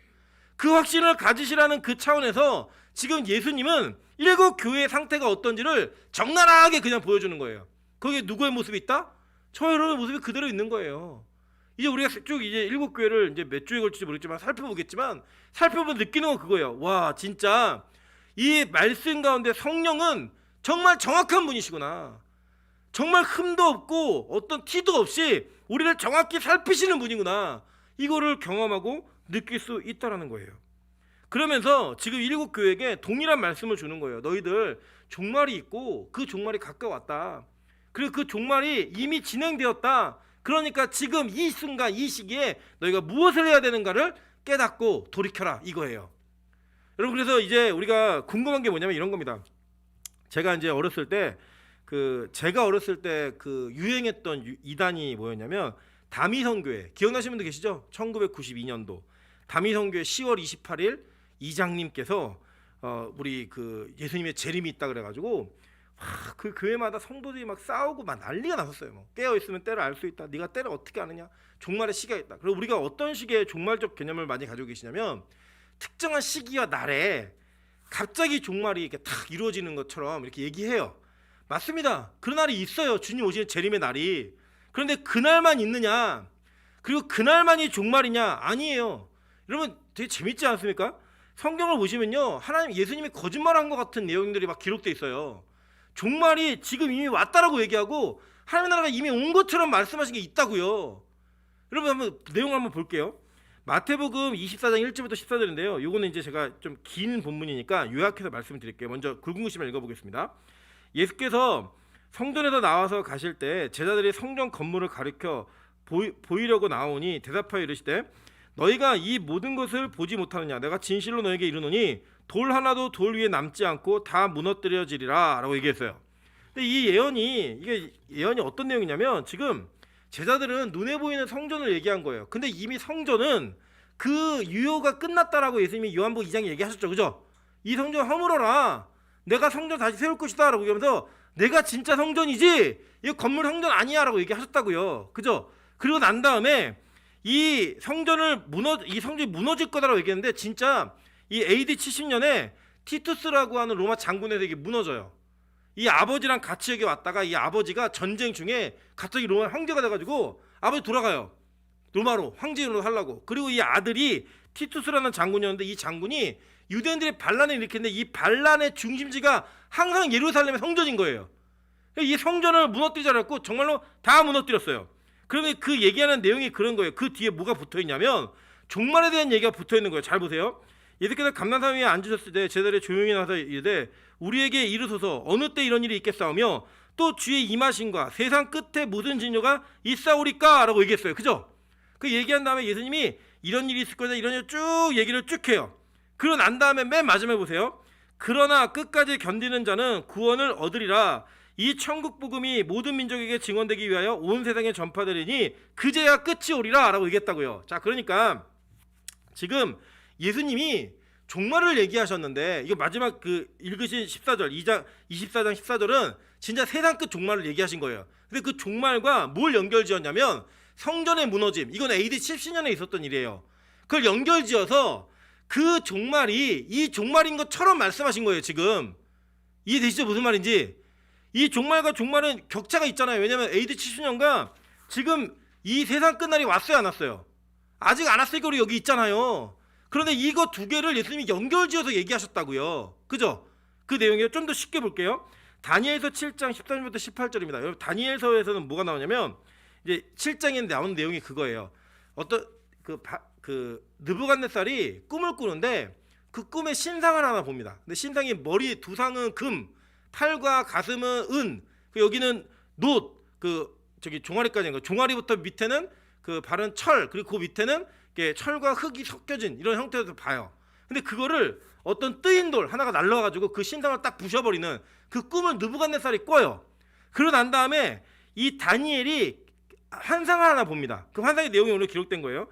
그 확신을 가지시라는 그 차원에서 지금 예수님은 일곱 교회의 상태가 어떤지를 적나라하게 그냥 보여주는 거예요. 거기에 누구의 모습이 있다? 저 여러분의 모습이 그대로 있는 거예요. 이제 우리가 쭉 이제 일곱 교회를 이제 몇 주에 걸칠지 모르겠지만 살펴보면 느끼는 건 그거예요. 와 진짜 이 말씀 가운데 성령은 정말 정확한 분이시구나. 정말 흠도 없고 어떤 티도 없이 우리를 정확히 살피시는 분이구나. 이거를 경험하고 느낄 수 있다라는 거예요. 그러면서 지금 일곱 교회에게 동일한 말씀을 주는 거예요. 너희들 종말이 있고 그 종말이 가까웠다. 그리고 그 종말이 이미 진행되었다. 그러니까 지금 이 순간 이 시기에 너희가 무엇을 해야 되는가를 깨닫고 돌이켜라 이거예요. 여러분 그래서 이제 우리가 궁금한 게 뭐냐면 이런 겁니다. 제가 이제 어렸을 때 그 유행했던 이단이 뭐였냐면 다미성교회 기억나시는 분들 계시죠? 1992년도 다미성교회 10월 28일 이장님께서 우리 그 예수님의 재림이 있다 그래가지고 그 교회마다 성도들이 막 싸우고 막 난리가 났었어요. 뭐 깨어 있으면 때를 알 수 있다. 네가 때를 어떻게 아느냐? 종말의 시기가 있다. 그리고 우리가 어떤 식의 종말적 개념을 많이 가지고 계시냐면 특정한 시기와 날에 갑자기 종말이 이렇게 탁 이루어지는 것처럼 이렇게 얘기해요. 맞습니다. 그런 날이 있어요. 주님 오시는 재림의 날이. 그런데 그날만 있느냐? 그리고 그날만이 종말이냐? 아니에요. 여러분 되게 재밌지 않습니까? 성경을 보시면요, 하나님 예수님이 거짓말한 것 같은 내용들이 막 기록돼 있어요. 종말이 지금 이미 왔다라고 얘기하고 하나님의 나라가 이미 온 것처럼 말씀하신 게 있다고요. 여러분 한번 내용 한번 볼게요. 마태복음 24장 1절부터 14절인데요. 요거는 이제 제가 좀 긴 본문이니까 요약해서 말씀을 드릴게요. 먼저 굵은 글씨만 읽어보겠습니다. 예수께서 성전에서 나와서 가실 때 제자들이 성전 건물을 가리켜 보이려고 나오니 대답하여 이르시되 너희가 이 모든 것을 보지 못하느냐? 내가 진실로 너에게 이르노니 돌 하나도 돌 위에 남지 않고 다 무너뜨려지리라 라고 얘기했어요. 근데 이게 예언이 어떤 내용이냐면 지금 제자들은 눈에 보이는 성전을 얘기한 거예요. 근데 이미 성전은 그 유효가 끝났다라고 예수님이 요한복음 2장에 얘기하셨죠. 그죠? 이 성전 허물어라. 내가 성전 다시 세울 것이다 라고 얘기하면서 내가 진짜 성전이지 이 건물 성전 아니야 라고 얘기하셨다고요. 그죠? 그리고 난 다음에 이 성전이 무너질 거다라고 얘기했는데 진짜 이 AD 70년에 티투스라고 하는 로마 장군에서 이게 무너져요. 이 아버지랑 같이 여기 왔다가 이 아버지가 전쟁 중에 갑자기 로마 황제가 돼가지고 아버지 돌아가요. 로마로 황제로 하려고. 그리고 이 아들이 티투스라는 장군이었는데 이 장군이 유대인들의 반란을 일으켰는데 이 반란의 중심지가 항상 예루살렘의 성전인 거예요. 이 성전을 무너뜨리지 않았고 정말로 다 무너뜨렸어요. 그러면 그 얘기하는 내용이 그런 거예요. 그 뒤에 뭐가 붙어있냐면 종말에 대한 얘기가 붙어있는 거예요. 잘 보세요. 예수께서 감난산 위에 앉으셨을 때 제자들이 조용히 나서 이르되 우리에게 이르소서 어느 때 이런 일이 있겠사오며 또 주의 임하심과 세상 끝에 무슨 징조가 있사오리까 라고 얘기했어요. 그죠? 그 얘기한 다음에 예수님이 이런 일이 있을 거다 이런 일 쭉 얘기를 쭉 해요. 그러고 난 다음에 맨 마지막에 보세요. 그러나 끝까지 견디는 자는 구원을 얻으리라. 이 천국 복음이 모든 민족에게 증언되기 위하여 온 세상에 전파되리니 그제야 끝이 오리라 라고 얘기했다고요. 자, 그러니까 지금 예수님이 종말을 얘기하셨는데 이거 마지막 그 읽으신 14절 2장 24장 14절은 진짜 세상 끝 종말을 얘기하신 거예요. 근데 그 종말과 뭘 연결지었냐면 성전의 무너짐, 이건 AD 70년에 있었던 일이에요. 그걸 연결지어서 그 종말이 이 종말인 것처럼 말씀하신 거예요. 지금 이해되시죠? 무슨 말인지. 이 종말과 종말은 격차가 있잖아요. 왜냐하면 AD 70년과 지금 이 세상 끝날이 왔어요, 안 왔어요? 아직 안 왔으니까 우리 여기 있잖아요. 그런데 이거 두 개를 예수님이 연결지어서 얘기하셨다고요. 그죠? 그 내용을 좀 더 쉽게 볼게요. 다니엘서 7장 13절부터 18절입니다. 여러분 다니엘서에서는 뭐가 나오냐면 이제 7장에 나오는 내용이 그거예요. 어떤 그 느부갓네살이 꿈을 꾸는데 그 꿈에 신상을 하나 봅니다. 근데 신상이 머리 두상은 금, 팔과 가슴은 은, 그 여기는 놋, 그 저기 종아리까지인 거. 종아리부터 밑에는 그 발은 철, 그리고 그 밑에는 철과 흙이 섞여진 이런 형태로 봐요. 근데 그거를 어떤 뜨인 돌 하나가 날라와가지고 그 신상을 딱 부셔버리는 그 꿈을 느부갓네살이 꿔요. 그러고 난 다음에 이 다니엘이 환상을 하나 봅니다. 그 환상의 내용이 오늘 기록된 거예요.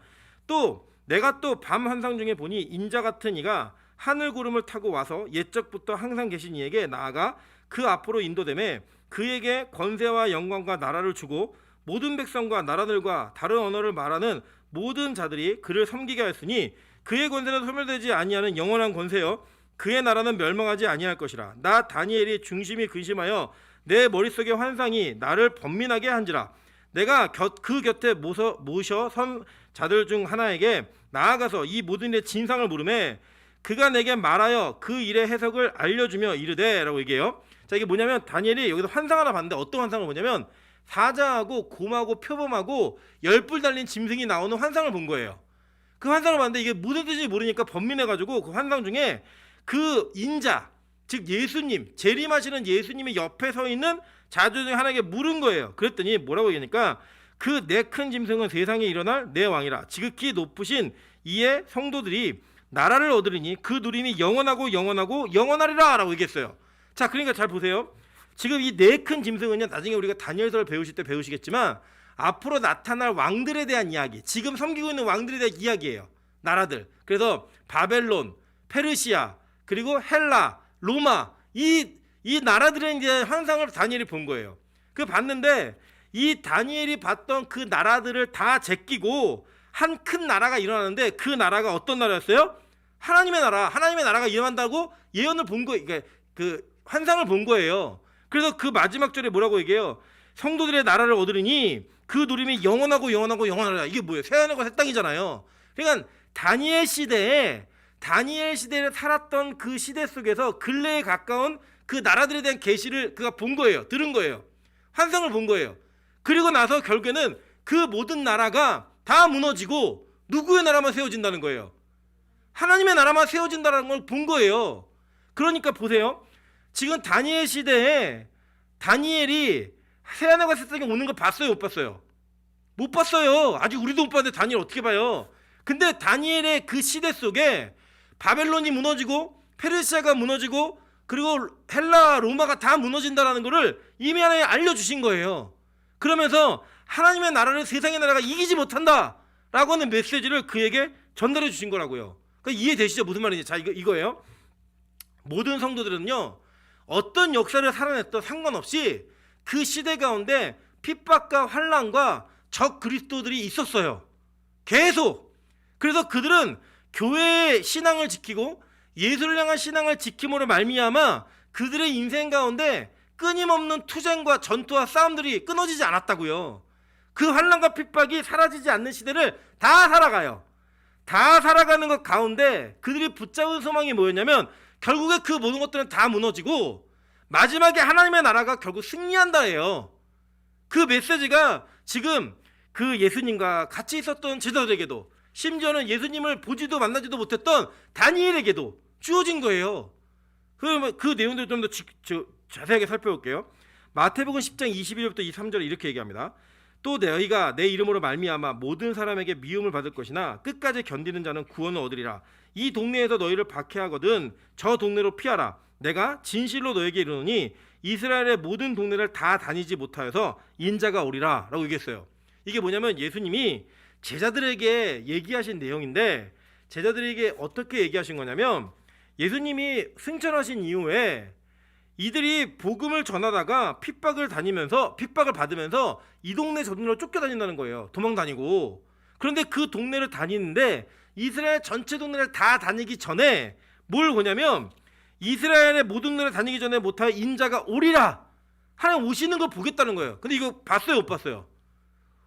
또 내가 또 밤 환상 중에 보니 인자 같은 이가 하늘 구름을 타고 와서 옛적부터 항상 계신 이에게 나아가 그 앞으로 인도되매 그에게 권세와 영광과 나라를 주고 모든 백성과 나라들과 다른 언어를 말하는 모든 자들이 그를 섬기게 하였으니 그의 권세는 소멸되지 아니하는 영원한 권세요 그의 나라는 멸망하지 아니할 것이라. 나 다니엘이 중심이 근심하여 내 머릿속의 환상이 나를 번민하게 한지라. 내가 그 곁에 모셔 선 자들 중 하나에게 나아가서 이 모든 일의 진상을 물으매 그가 내게 말하여 그 일의 해석을 알려주며 이르되 라고 얘기해요. 자, 이게 뭐냐면 다니엘이 여기서 환상 하나 봤는데 어떤 환상을 보냐면 사자하고 곰하고 표범하고 열불 달린 짐승이 나오는 환상을 본 거예요. 그 환상을 봤는데 이게 무슨 뜻인지 모르니까 번민해가지고 그 환상 중에 그 인자, 즉 예수님, 재림하시는 예수님의 옆에 서 있는 자주 중에 하나에게 물은 거예요. 그랬더니 뭐라고 얘기하니까 그 내 큰 짐승은 세상에 일어날 내 왕이라. 지극히 높으신 이의 성도들이 나라를 얻으리니 그 누림이 영원하고 영원하고 영원하리라 라고 얘기했어요. 자, 그러니까 잘 보세요. 지금 이 네 큰 짐승은요, 나중에 우리가 다니엘서를 배우실 때 배우시겠지만 앞으로 나타날 왕들에 대한 이야기, 지금 섬기고 있는 왕들에 대한 이야기예요. 나라들. 그래서 바벨론, 페르시아, 그리고 헬라, 로마, 이 나라들에 대한 환상을 다니엘이 본 거예요. 그 봤는데 이 다니엘이 봤던 그 나라들을 다 제끼고 한 큰 나라가 일어나는데 그 나라가 어떤 나라였어요? 하나님의 나라. 하나님의 나라가 일어난다고 예언을 본 거예요. 그러니까 그 환상을 본 거예요. 그래서 그 마지막 절에 뭐라고 얘기해요? 성도들의 나라를 얻으리니 그 누림이 영원하고 영원하고 영원하리라. 이게 뭐예요? 새하늘과 새 땅이잖아요. 그러니까 다니엘 시대에 살았던 그 시대 속에서 근래에 가까운 그 나라들에 대한 계시를 그가 본 거예요. 들은 거예요. 환상을 본 거예요. 그리고 나서 결국에는 그 모든 나라가 다 무너지고 누구의 나라만 세워진다는 거예요. 하나님의 나라만 세워진다는 걸 본 거예요. 그러니까 보세요. 지금 다니엘 시대에 다니엘이 새하늘과 새 땅에 오는 거 봤어요? 못 봤어요? 못 봤어요. 아직 우리도 못 봤는데 다니엘 어떻게 봐요? 근데 다니엘의 그 시대 속에 바벨론이 무너지고 페르시아가 무너지고 그리고 헬라, 로마가 다 무너진다는 것을 이미 하나님 알려주신 거예요. 그러면서 하나님의 나라를 세상의 나라가 이기지 못한다라고 하는 메시지를 그에게 전달해 주신 거라고요. 그러니까 이해되시죠? 무슨 말인지. 자, 이거예요. 모든 성도들은요, 어떤 역사를 살아냈던 상관없이 그 시대 가운데 핍박과 환난과 적 그리스도들이 있었어요. 계속. 그래서 그들은 교회의 신앙을 지키고 예수를 향한 신앙을 지킴으로 말미암아 그들의 인생 가운데 끊임없는 투쟁과 전투와 싸움들이 끊어지지 않았다고요. 그 환난과 핍박이 사라지지 않는 시대를 다 살아가요. 다 살아가는 것 가운데 그들이 붙잡은 소망이 뭐였냐면 결국에 그 모든 것들은 다 무너지고 마지막에 하나님의 나라가 결국 승리한다예요. 그 메시지가 지금 그 예수님과 같이 있었던 제자들에게도 심지어는 예수님을 보지도 만나지도 못했던 다니엘에게도 주어진 거예요. 그 내용들을 좀 더 자세하게 살펴볼게요. 마태복음 10장 22절부터 23절에 이렇게 얘기합니다. 또 너희가 내 이름으로 말미암아 모든 사람에게 미움을 받을 것이나 끝까지 견디는 자는 구원을 얻으리라. 이 동네에서 너희를 박해하거든 저 동네로 피하라. 내가 진실로 너에게 이르노니 이스라엘의 모든 동네를 다 다니지 못하여서 인자가 오리라 라고 얘기했어요. 이게 뭐냐면 예수님이 제자들에게 얘기하신 내용인데 제자들에게 어떻게 얘기하신 거냐면 예수님이 승천하신 이후에 이들이 복음을 전하다가 핍박을 받으면서 이 동네 저 동네로 쫓겨다닌다는 거예요. 도망 다니고. 그런데 그 동네를 다니는데 이스라엘 전체 동네를 다 다니기 전에 뭘 보냐면 이스라엘의 모든 동네를 다니기 전에 못할 인자가 오리라. 하나님 오시는 걸 보겠다는 거예요. 근데 이거 봤어요, 못 봤어요?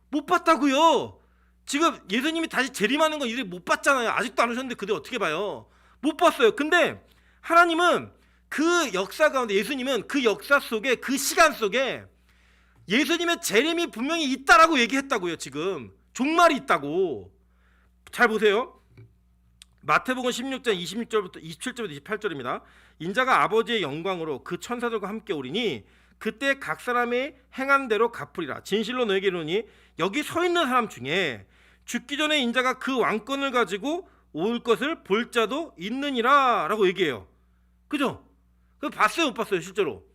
못 봤다고요. 지금 예수님이 다시 재림하는 건 이들이 못 봤잖아요. 아직도 안 오셨는데 그들 어떻게 봐요? 못 봤어요. 근데 하나님은 그 역사 가운데, 예수님은 그 역사 속에, 그 시간 속에 예수님의 재림이 분명히 있다라고 얘기했다고요. 지금 종말이 있다고. 잘 보세요. 마태복음 16장 26절부터 27절부터 28절입니다. 인자가 아버지의 영광으로 그 천사들과 함께 오리니 그때 각 사람의 행한 대로 갚으리라. 진실로 너에게 이르노니 여기 서 있는 사람 중에 죽기 전에 인자가 그 왕권을 가지고 올 것을 볼 자도 있느니라 라고 얘기해요. 그죠? 그 봤어요, 못 봤어요, 실제로?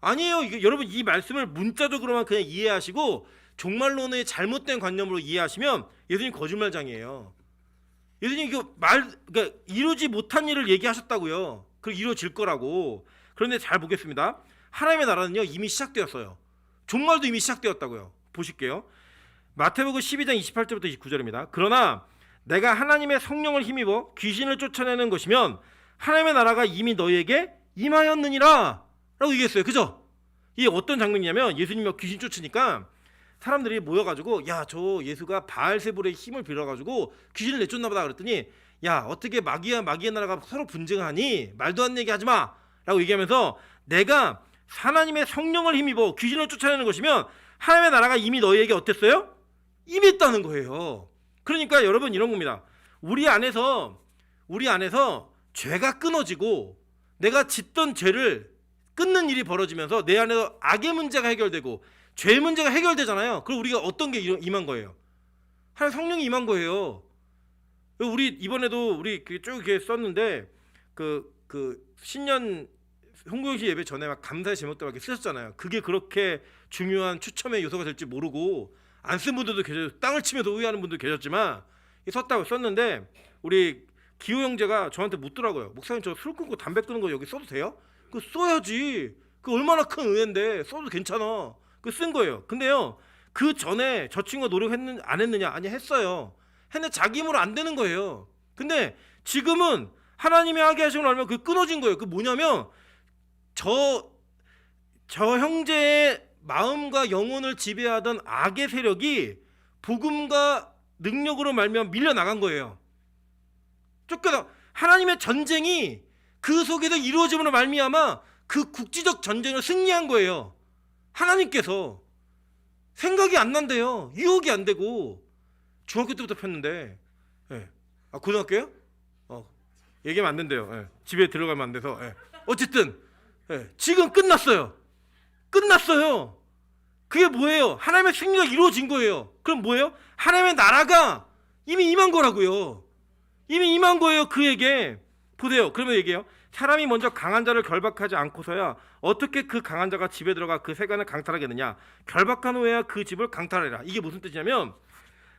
아니에요. 여러분 이 말씀을 문자적으로만 그냥 이해하시고 종말론의 잘못된 관념으로 이해하시면 예수님 거짓말장이에요. 예수님 그러니까 이루지 못한 일을 얘기하셨다고요. 그리고 이루어질 거라고. 그런데 잘 보겠습니다. 하나님의 나라는요 이미 시작되었어요. 종말도 이미 시작되었다고요. 보실게요. 마태복음 12장 28절부터 29절입니다. 그러나 내가 하나님의 성령을 힘입어 귀신을 쫓아내는 것이면 하나님의 나라가 이미 너희에게 임하였느니라 라고 얘기했어요. 그죠? 이게 어떤 장면이냐면 예수님이 귀신 쫓으니까 사람들이 모여가지고 야, 저 예수가 바알세불의 힘을 빌어가지고 귀신을 내쫓나 보다 그랬더니 야, 어떻게 마귀의 나라가 서로 분쟁하니? 말도 안 되게 하지 마 라고 얘기하면서 내가 하나님의 성령을 힘입어 귀신을 쫓아내는 것이면 하나님의 나라가 이미 너희에게 어땠어요? 이미 있다는 거예요. 그러니까 여러분 이런 겁니다. 우리 안에서 죄가 끊어지고 내가 짓던 죄를 끊는 일이 벌어지면서 내 안에서 악의 문제가 해결되고 죄 문제가 해결되잖아요. 그럼 우리가 어떤 게 임한 거예요? 하나님 성령이 임한 거예요. 우리 이번에도 우리 쭉 이렇게 썼는데 그 신년 홍구영씨 예배 전에 막 감사의 제목들 막 이렇게 쓰셨잖아요. 그게 그렇게 중요한 추첨의 요소가 될지 모르고 안 쓴 분들도 계셨, 땅을 치면서 후회하는 분도 계셨지만 썼다고 썼는데 우리 기호 형제가 저한테 묻더라고요. 목사님 저 술 끊고 담배 끊는 거 여기 써도 돼요? 그거 써야지. 그 얼마나 큰 의회인데 써도 괜찮아. 그 쓴 거예요. 근데요 그 전에 저 친구가 노력했는 안 했느냐? 아니 했어요. 했는데 자기 힘으로 안 되는 거예요. 근데 지금은 하나님이 하게 하시고 나면 그 끊어진 거예요. 그 뭐냐면 저 형제의 마음과 영혼을 지배하던 악의 세력이 복음과 능력으로 말미암아 밀려 나간 거예요. 쫓겨나. 하나님의 전쟁이 그 속에서 이루어짐으로 말미암아 그 국지적 전쟁을 승리한 거예요. 하나님께서 생각이 안 난대요. 유혹이 안 되고. 중학교 때부터 폈는데 예. 아 고등학교요? 얘기하면 안 된대요. 예. 집에 들어가면 안 돼서 예. 어쨌든 예. 지금 끝났어요. 그게 뭐예요? 하나님의 승리가 이루어진 거예요. 그럼 뭐예요? 하나님의 나라가 이미 임한 거라고요. 이미 임한 거예요. 그에게. 보세요. 그러면 얘기해요. 사람이 먼저 강한 자를 결박하지 않고서야 어떻게 그 강한 자가 집에 들어가 그 세간을 강탈하겠느냐. 결박한 후에야 그 집을 강탈하리라. 이게 무슨 뜻이냐면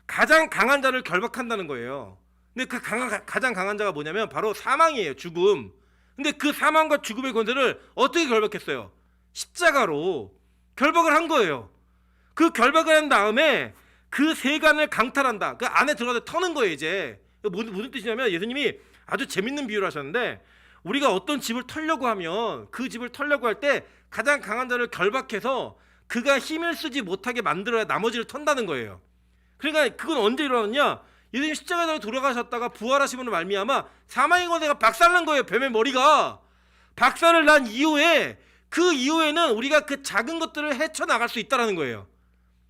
가장 강한 자를 결박한다는 거예요. 근데 그 가장 강한 자가 뭐냐면 바로 사망이에요. 죽음. 근데 그 사망과 죽음의 권세를 어떻게 결박했어요? 십자가로 결박을 한 거예요. 그 결박을 한 다음에 그 세간을 강탈한다. 그 안에 들어가서 터는 거예요. 이제 무슨 뜻이냐면 예수님이 아주 재밌는 비유를 하셨는데 우리가 어떤 집을 털려고 하면 그 집을 털려고 할 때 가장 강한 자를 결박해서 그가 힘을 쓰지 못하게 만들어야 나머지를 턴다는 거예요. 그러니까 그건 언제 일어났냐? 예수님 십자가에 돌아가셨다가 부활하심으로 말미암아 사망의 권세가 박살난 거예요. 뱀의 머리가 박살을 난 이후에 그 이후에는 우리가 그 작은 것들을 헤쳐나갈 수 있다는 거예요.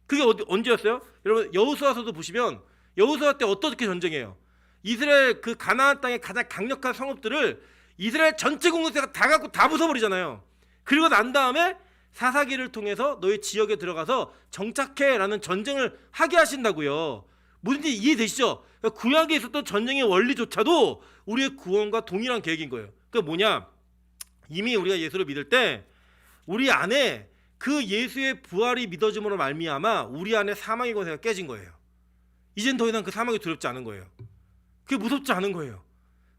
그게 언제였어요? 여러분 여호수아서도 보시면 여호수아 때 어떻게 전쟁해요? 이스라엘 그 가나안 땅의 가장 강력한 성읍들을 이스라엘 전체 공격대가 다 갖고 다 부숴버리잖아요. 그리고 난 다음에 사사기를 통해서 너희 지역에 들어가서 정착해라는 전쟁을 하게 하신다고요. 무슨지 이해되시죠? 그러니까 구약에 있었던 전쟁의 원리조차도 우리의 구원과 동일한 계획인 거예요. 그러니까 뭐냐? 이미 우리가 예수를 믿을 때 우리 안에 그 예수의 부활이 믿어짐으로 말미암아 우리 안에 사망의 권세가 깨진 거예요. 이젠 더 이상 그 사망이 두렵지 않은 거예요. 그게 무섭지 않은 거예요.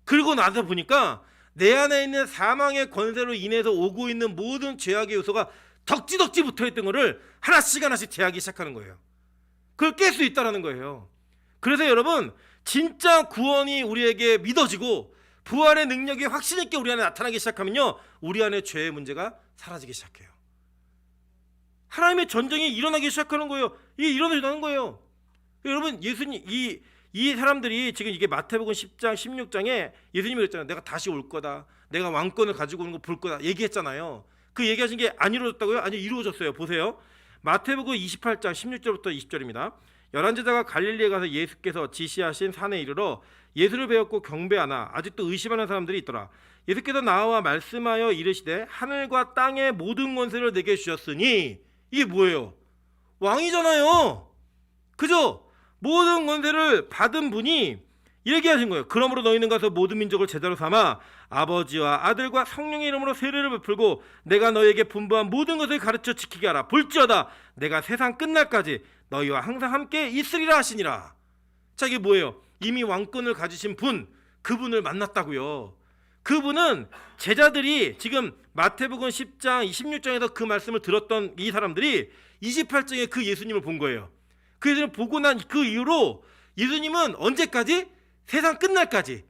그리고 나서 보니까 내 안에 있는 사망의 권세로 인해서 오고 있는 모든 죄악의 요소가 덕지덕지 붙어있던 거를 하나씩 하나씩 제하기 시작하는 거예요. 그걸 깰 수 있다는 거예요. 그래서 여러분, 진짜 구원이 우리에게 믿어지고 부활의 능력이 확신 있게 우리 안에 나타나기 시작하면요, 우리 안에 죄의 문제가 사라지기 시작해요. 하나님의 전쟁이 일어나기 시작하는 거예요. 이게 일어나는 거예요. 여러분, 예수님, 이 사람들이 지금 이게 마태복음 10장 16장에 예수님이 그랬잖아요. 내가 다시 올 거다, 내가 왕권을 가지고 오는 거 볼 거다 얘기했잖아요. 그 얘기하신 게 안 이루어졌다고요? 아니, 이루어졌어요. 보세요. 마태복음 28장 16절부터 20절입니다. 11제자가 갈릴리에 가서 예수께서 지시하신 산에 이르러 예수를 배웠고 경배하나 아직도 의심하는 사람들이 있더라. 예수께서 나와 말씀하여 이르시되 하늘과 땅의 모든 권세를 내게 주셨으니, 이게 뭐예요? 왕이잖아요. 그죠? 모든 권세를 받은 분이 이렇게 하신 거예요. 그러므로 너희는 가서 모든 민족을 제자로 삼아 아버지와 아들과 성령의 이름으로 세례를 베풀고 내가 너희에게 분부한 모든 것을 가르쳐 지키게 하라. 볼지어다 내가 세상 끝날까지 너희와 항상 함께 있으리라 하시니라. 자, 이게 뭐예요? 이미 왕권을 가지신 분, 그분을 만났다고요. 그분은 제자들이 지금 마태복음 10장 26장에서 그 말씀을 들었던 이 사람들이 28장에 그 예수님을 본 거예요. 그 예수님을 보고 난 그 이후로 예수님은 언제까지? 세상 끝날까지,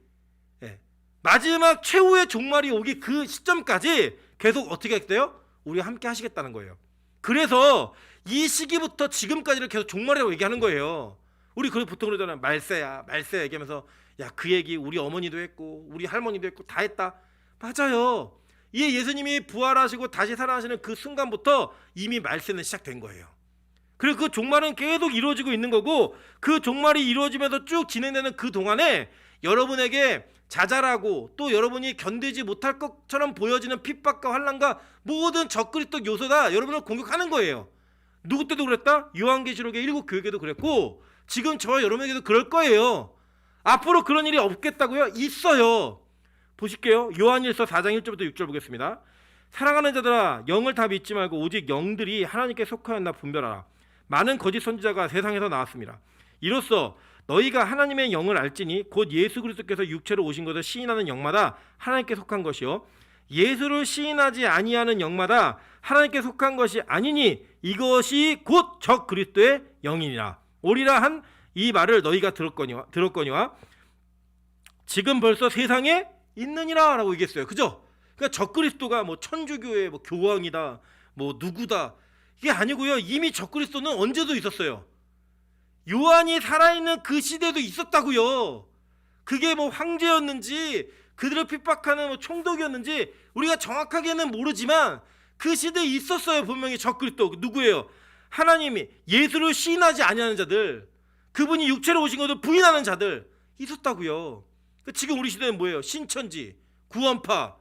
마지막 최후의 종말이 오기 그 시점까지 계속 어떻게 했대요? 우리와 함께 하시겠다는 거예요. 그래서 이 시기부터 지금까지를 계속 종말이라고 얘기하는 거예요. 우리 보통 그러잖아요. 말세야 얘기하면서, 야, 그 얘기 우리 어머니도 했고 우리 할머니도 했고 다 했다. 맞아요. 이 예수님이 부활하시고 다시 살아나시는 그 순간부터 이미 말세는 시작된 거예요. 그리고 그 종말은 계속 이루어지고 있는 거고, 그 종말이 이루어지면서 쭉 진행되는 그 동안에 여러분에게 자잘하고 또 여러분이 견디지 못할 것처럼 보여지는 핍박과 환난과 모든 적그리스도 요소가 여러분을 공격하는 거예요. 누구 때도 그랬다? 요한계시록의 7 교회에도 그랬고 지금 저와 여러분에게도 그럴 거예요. 앞으로 그런 일이 없겠다고요? 있어요. 보실게요. 요한일서 4장 1절부터 6절 보겠습니다. 사랑하는 자들아, 영을 다 믿지 말고 오직 영들이 하나님께 속하였나 분별하라. 많은 거짓 선지자가 세상에서 나왔습니다. 이로써 너희가 하나님의 영을 알지니 곧 예수 그리스도께서 육체로 오신 것을 시인하는 영마다 하나님께 속한 것이요 예수를 시인하지 아니하는 영마다 하나님께 속한 것이 아니니 이것이 곧 적 그리스도의 영이니라. 오리라 한 이 말을 너희가 들었거니와 지금 벌써 세상에 있느니라 라고 얘기했어요. 그죠? 그러니까 적 그리스도가 뭐 천주교의 뭐 교황이다, 뭐 누구다, 이게 아니고요. 이미 적 그리스도는 언제도 있었어요. 요한이 살아있는 그 시대도 있었다고요. 그게 뭐 황제였는지 그들을 핍박하는 뭐 총독이었는지 우리가 정확하게는 모르지만 그 시대에 있었어요. 분명히 적 그리스도. 누구예요? 하나님이 예수를 시인하지 아니하는 자들, 그분이 육체로 오신 것을 부인하는 자들 있었다고요. 지금 우리 시대는 뭐예요? 신천지, 구원파,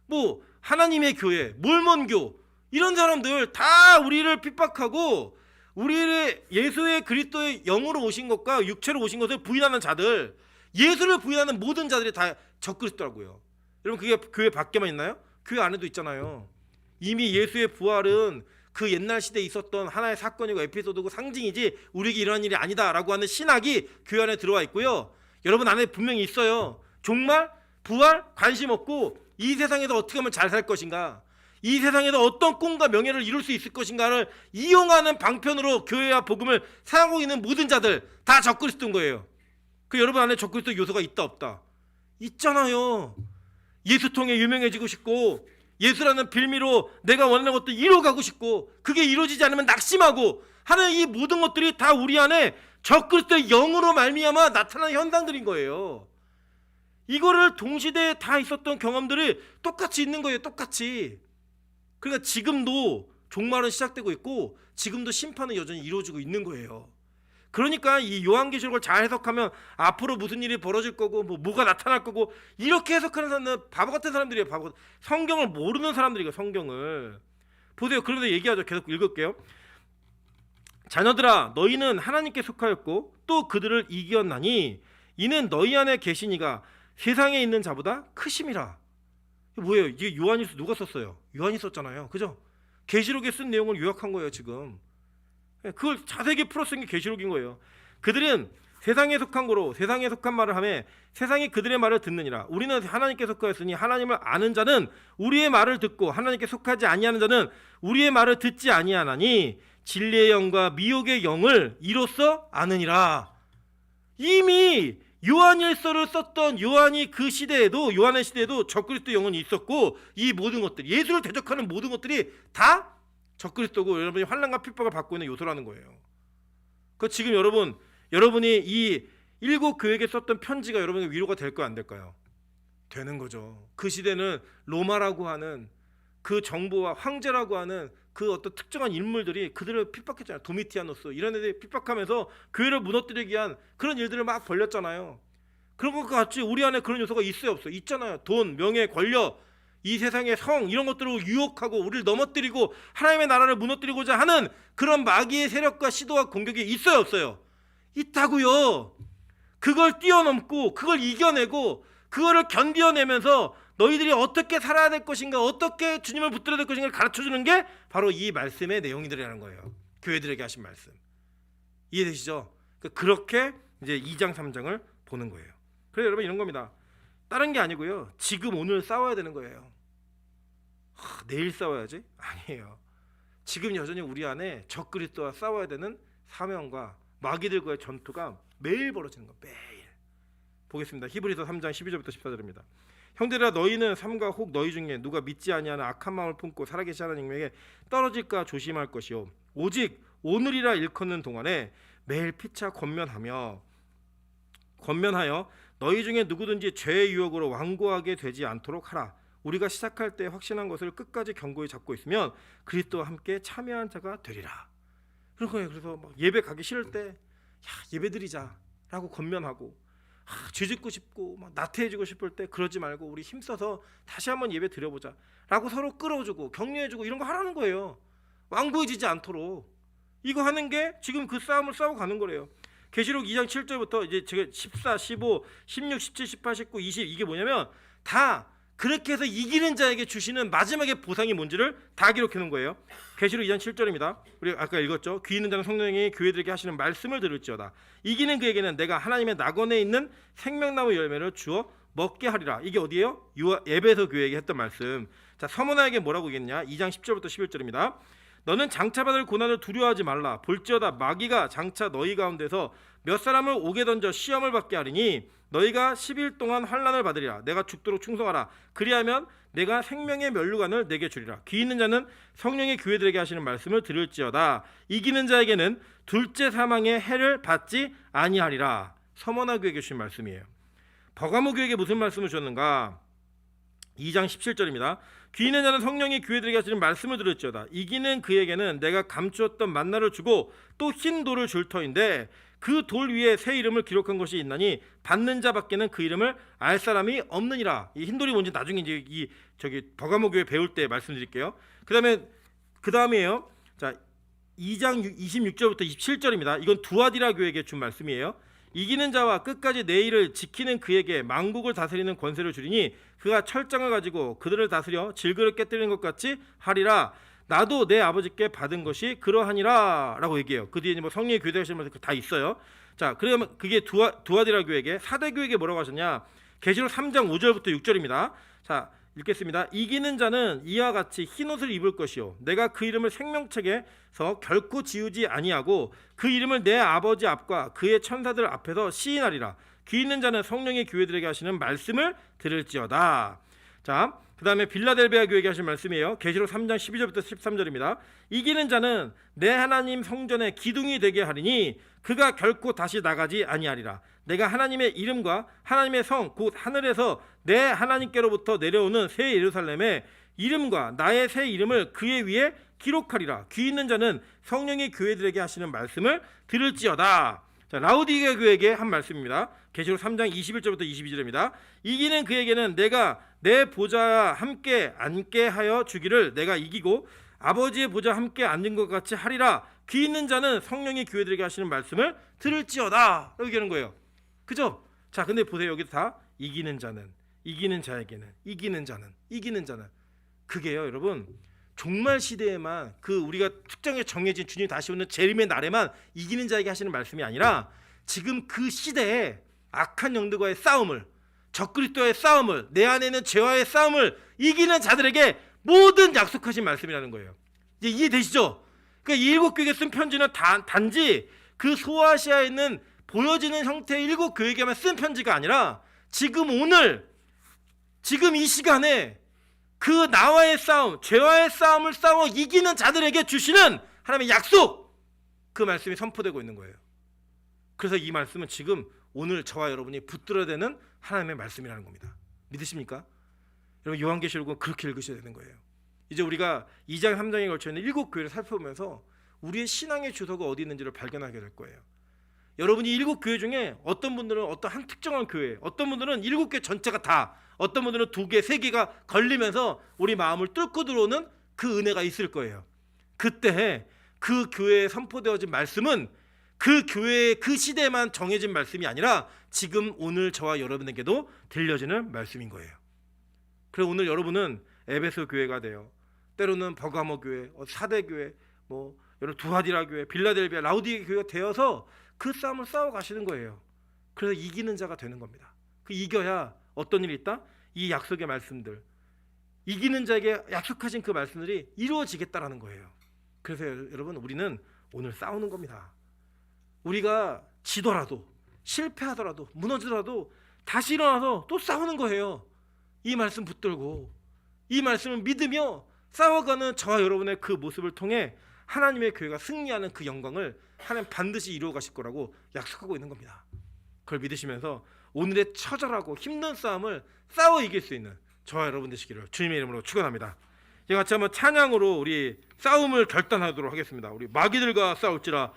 뭐 하나님의 교회, 몰몬교, 이런 사람들 다 우리를 핍박하고 우리를 예수의 그리스도의 영으로 오신 것과 육체로 오신 것을 부인하는 자들, 예수를 부인하는 모든 자들이 다 적그리스도라고요. 여러분, 그게 교회 밖에만 있나요? 교회 안에도 있잖아요. 이미 예수의 부활은 그 옛날 시대에 있었던 하나의 사건이고 에피소드고 상징이지 우리에게 일어난 일이 아니다라고 하는 신학이 교회 안에 들어와 있고요. 여러분 안에 분명히 있어요. 종말, 부활 관심 없고 이 세상에서 어떻게 하면 잘 살 것인가, 이 세상에서 어떤 꿈과 명예를 이룰 수 있을 것인가를 이용하는 방편으로 교회와 복음을 사용하고 있는 모든 자들 다 적그리스도인 거예요. 그 여러분 안에 적그리스도 요소가 있다 없다? 있잖아요. 예수 통해 유명해지고 싶고 예수라는 빌미로 내가 원하는 것도 이루어가고 싶고 그게 이루어지지 않으면 낙심하고 하는 이 모든 것들이 다 우리 안에 적그리스도의 영으로 말미암아 나타나는 현상들인 거예요. 이거를 동시대에 다 있었던 경험들이 똑같이 있는 거예요. 똑같이. 그러니까 지금도 종말은 시작되고 있고 지금도 심판은 여전히 이루어지고 있는 거예요. 그러니까 이 요한계시록을 잘 해석하면 앞으로 무슨 일이 벌어질 거고 뭐가 나타날 거고 이렇게 해석하는 사람은 바보 같은 사람들이에요. 바보. 성경을 모르는 사람들이에요. 성경을 보세요. 그런데 얘기하죠. 계속 읽을게요. 자녀들아, 너희는 하나님께 속하였고 또 그들을 이겼나니 이는 너희 안에 계시니가 세상에 있는 자보다 크심이라. 뭐예요? 이게 요한일서 누가 썼어요? 요한이 썼잖아요. 그죠? 계시록에 쓴 내용을 요약한 거예요. 지금 그걸 자세하게 풀어 쓴 게 계시록인 거예요. 그들은 세상에 속한 거로 세상에 속한 말을 하며 세상이 그들의 말을 듣느니라. 우리는 하나님께 속하였으니 하나님을 아는 자는 우리의 말을 듣고 하나님께 속하지 아니하는 자는 우리의 말을 듣지 아니하나니 진리의 영과 미혹의 영을 이로써 아느니라. 이미 요한일서를 썼던 요한이 그 시대에도 요한의 시대에도 적그리스도 영혼이 있었고 이 모든 것들 예수를 대적하는 모든 것들이 다 적그리스도고 여러분이 환난과 핍박을 받고 있는 요소라는 거예요. 그 지금 여러분이 이 일곱 교회에게 썼던 편지가 여러분의 위로가 될까요, 안 될까요? 되는 거죠. 그 시대는 로마라고 하는 그 정부와 황제라고 하는 그 어떤 특정한 인물들이 그들을 핍박했잖아요. 도미티아노스 이런 애들이 핍박하면서 교회를 무너뜨리기 위한 그런 일들을 막 벌렸잖아요. 그런 것과 같이 우리 안에 그런 요소가 있어요, 없어요? 있잖아요. 돈, 명예, 권력, 이 세상의 성 이런 것들로 유혹하고 우리를 넘어뜨리고 하나님의 나라를 무너뜨리고자 하는 그런 마귀의 세력과 시도와 공격이 있어요, 없어요? 있다고요. 그걸 뛰어넘고 그걸 이겨내고 그거를 견뎌내면서 너희들이 어떻게 살아야 될 것인가, 어떻게 주님을 붙들어야 될 것인가를 가르쳐주는 게 바로 이 말씀의 내용이라는 거예요. 교회들에게 하신 말씀. 이해되시죠? 그렇게 이제 2장 3장을 보는 거예요. 그래서 여러분 이런 겁니다. 다른 게 아니고요. 지금 오늘 싸워야 되는 거예요. 내일 싸워야지? 아니에요. 지금 여전히 우리 안에 적그리스도와 싸워야 되는 사명과 마귀들과의 전투가 매일 벌어지는 거예요. 매일. 보겠습니다. 히브리서 3장 12절부터 14절입니다. 형제들아 너희는 삼가 혹 너희 중에 누가 믿지 아니하는 악한 마음을 품고 살아계신 하나님에게 떨어질까 조심할 것이요 오직 오늘이라 일컫는 동안에 매일 피차 권면하여 너희 중에 누구든지 죄의 유혹으로 완고하게 되지 않도록 하라. 우리가 시작할 때 확신한 것을 끝까지 견고히 잡고 있으면 그리스도와 함께 참여한 자가 되리라. 그런 거예요. 그래서 막 예배 가기 싫을 때 예배 드리자라고 권면하고 죄짓고 싶고 막 나태해지고 싶을 때 그러지 말고 우리 힘써서 다시 한번 예배 드려보자 라고 서로 끌어주고 격려해주고 이런 거 하라는 거예요. 완고해지지 않도록 이거 하는 게 지금 그 싸움을 싸우고 가는 거래요. 계시록 2장 7절부터 이제 제가 14, 15, 16, 17, 18, 19, 20 이게 뭐냐면 다 그렇게 해서 이기는 자에게 주시는 마지막의 보상이 뭔지를 다 기록해 놓은 거예요. 계시록 2장 7절입니다. 우리 아까 읽었죠. 귀 있는 자는 성령이 교회들에게 하시는 말씀을 들을지어다. 이기는 그에게는 내가 하나님의 낙원에 있는 생명나무 열매를 주어 먹게 하리라. 이게 어디예요? 에베소 교회에게 했던 말씀. 자, 서머나에게 뭐라고 얘기했냐? 2장 10절부터 11절입니다. 너는 장차 받을 고난을 두려워하지 말라. 볼지어다 마귀가 장차 너희 가운데서 몇 사람을 옥에 던져 시험을 받게 하리니 너희가 10일 동안 환난을 받으리라. 내가 죽도록 충성하라. 그리하면 내가 생명의 면류관을 내게 주리라. 귀 있는 자는 성령의 교회들에게 하시는 말씀을 들을지어다. 이기는 자에게는 둘째 사망의 해를 받지 아니하리라. 서머나 교회에게 주신 말씀이에요. 버가모 교회에게 무슨 말씀을 주셨는가? 2장 17절입니다. 귀 있는 자는 성령이 교회들에게 하시는 말씀을 들을지어다. 이기는 그에게는 내가 감추었던 만나를 주고 또 흰 돌을 줄 터인데 그 돌 위에 새 이름을 기록한 것이 있나니 받는 자밖에는 그 이름을 알 사람이 없느니라. 이 흰 돌이 뭔지 나중에 이제 버가모 교회 배울 때 말씀드릴게요. 그다음에요. 자, 2장 26절부터 27절입니다. 이건 두아디라 교회에게 준 말씀이에요. 이기는 자와 끝까지 내 일을 지키는 그에게 만국을 다스리는 권세를 주리니 그가 철장을 가지고 그들을 다스려 질그릇 깨뜨리는 것 같이 하리라. 나도 내 아버지께 받은 것이 그러하니라 라고 얘기해요. 그 뒤에 뭐 성령의 교회 하시는 말씀 다 있어요. 자, 그러면 그게 두아디라 교회에게, 사대 교회에게 뭐라고 하셨냐? 계시록 3장 5절부터 6절입니다. 자, 읽겠습니다. 이기는 자는 이와 같이 흰옷을 입을 것이요 내가 그 이름을 생명책에서 결코 지우지 아니하고 그 이름을 내 아버지 앞과 그의 천사들 앞에서 시인하리라. 귀 있는 자는 성령의 교회들에게 하시는 말씀을 들을지어다. 자, 그 다음에 빌라델베아 교회에게 하신 말씀이에요. 계시록 3장 12절부터 13절입니다. 이기는 자는 내 하나님 성전의 기둥이 되게 하리니 그가 결코 다시 나가지 아니하리라. 내가 하나님의 이름과 하나님의 성 곧 하늘에서 내 하나님께로부터 내려오는 새 예루살렘의 이름과 나의 새 이름을 그의 위에 기록하리라. 귀 있는 자는 성령의 교회들에게 하시는 말씀을 들을지어다. 자, 라우디게 교회에게 한 말씀입니다. 계시록 3장 21절부터 22절입니다. 이기는 그에게는 내가 내 보좌와 함께 앉게 하여 주기를 내가 이기고 아버지의 보좌와 함께 앉은 것 같이 하리라. 귀 있는 자는 성령의 교회들에게 하시는 말씀을 들을지어다. 이렇게 하는 거예요. 그죠? 자, 근데 보세요. 여기 다 이기는 자는, 이기는 자에게는, 이기는 자는 그게요, 여러분. 종말 시대에만 그 우리가 특정에 정해진 주님 다시 오는 재림의 날에만 이기는 자에게 하시는 말씀이 아니라 지금 그 시대에 악한 영들과의 싸움을, 적그리스도의 싸움을, 내 안에 있는 죄와의 싸움을 이기는 자들에게 모든 약속하신 말씀이라는 거예요. 이제 이해되시죠? 그러니까 이 일곱 교회에 쓴 편지는 단지 그 소아시아에 있는 보여지는 형태의 일곱 교회에게만 쓴 편지가 아니라 지금 오늘, 지금 이 시간에 그 나와의 싸움, 죄와의 싸움을 싸워 이기는 자들에게 주시는 하나님의 약속, 그 말씀이 선포되고 있는 거예요. 그래서 이 말씀은 지금 오늘 저와 여러분이 붙들어야 되는 하나님의 말씀이라는 겁니다. 믿으십니까? 여러분 요한계시록은 그렇게 읽으셔야 되는 거예요. 이제 우리가 2장 3장에 걸쳐 있는 일곱 교회를 살펴보면서 우리의 신앙의 주소가 어디 있는지를 발견하게 될 거예요. 여러분이 일곱 교회 중에 어떤 분들은 어떤 한 특정한 교회, 어떤 분들은 일곱 교회 전체가 다, 어떤 분들은 두 개, 세 개가 걸리면서 우리 마음을 뚫고 들어오는 그 은혜가 있을 거예요. 그때 그 교회에 선포되어진 말씀은 그 교회의 그 시대에만 정해진 말씀이 아니라 지금 오늘 저와 여러분에게도 들려지는 말씀인 거예요. 그래서 오늘 여러분은 에베소 교회가 돼요. 때로는 버가모 교회, 사대 교회, 여러분 두하디라 교회, 빌라델비아, 라우디게 교회가 되어서 그 싸움을 싸워 가시는 거예요. 그래서 이기는 자가 되는 겁니다. 그 이겨야 어떤 일이 있다? 이 약속의 말씀들, 이기는 자에게 약속하신 그 말씀들이 이루어지겠다라는 거예요. 그래서 여러분 우리는 오늘 싸우는 겁니다. 우리가 지더라도, 실패하더라도, 무너지더라도 다시 일어나서 또 싸우는 거예요. 이 말씀 붙들고 이 말씀을 믿으며 싸워가는 저와 여러분의 그 모습을 통해 하나님의 교회가 승리하는 그 영광을 하나님 반드시 이루어 가실 거라고 약속하고 있는 겁니다. 그걸 믿으시면서 오늘의 처절하고 힘든 싸움을 싸워 이길 수 있는 저와 여러분 되시기를 주님의 이름으로 축원합니다. 이제 같이 한번 찬양으로 우리 싸움을 결단하도록 하겠습니다. 우리 마귀들과 싸울지라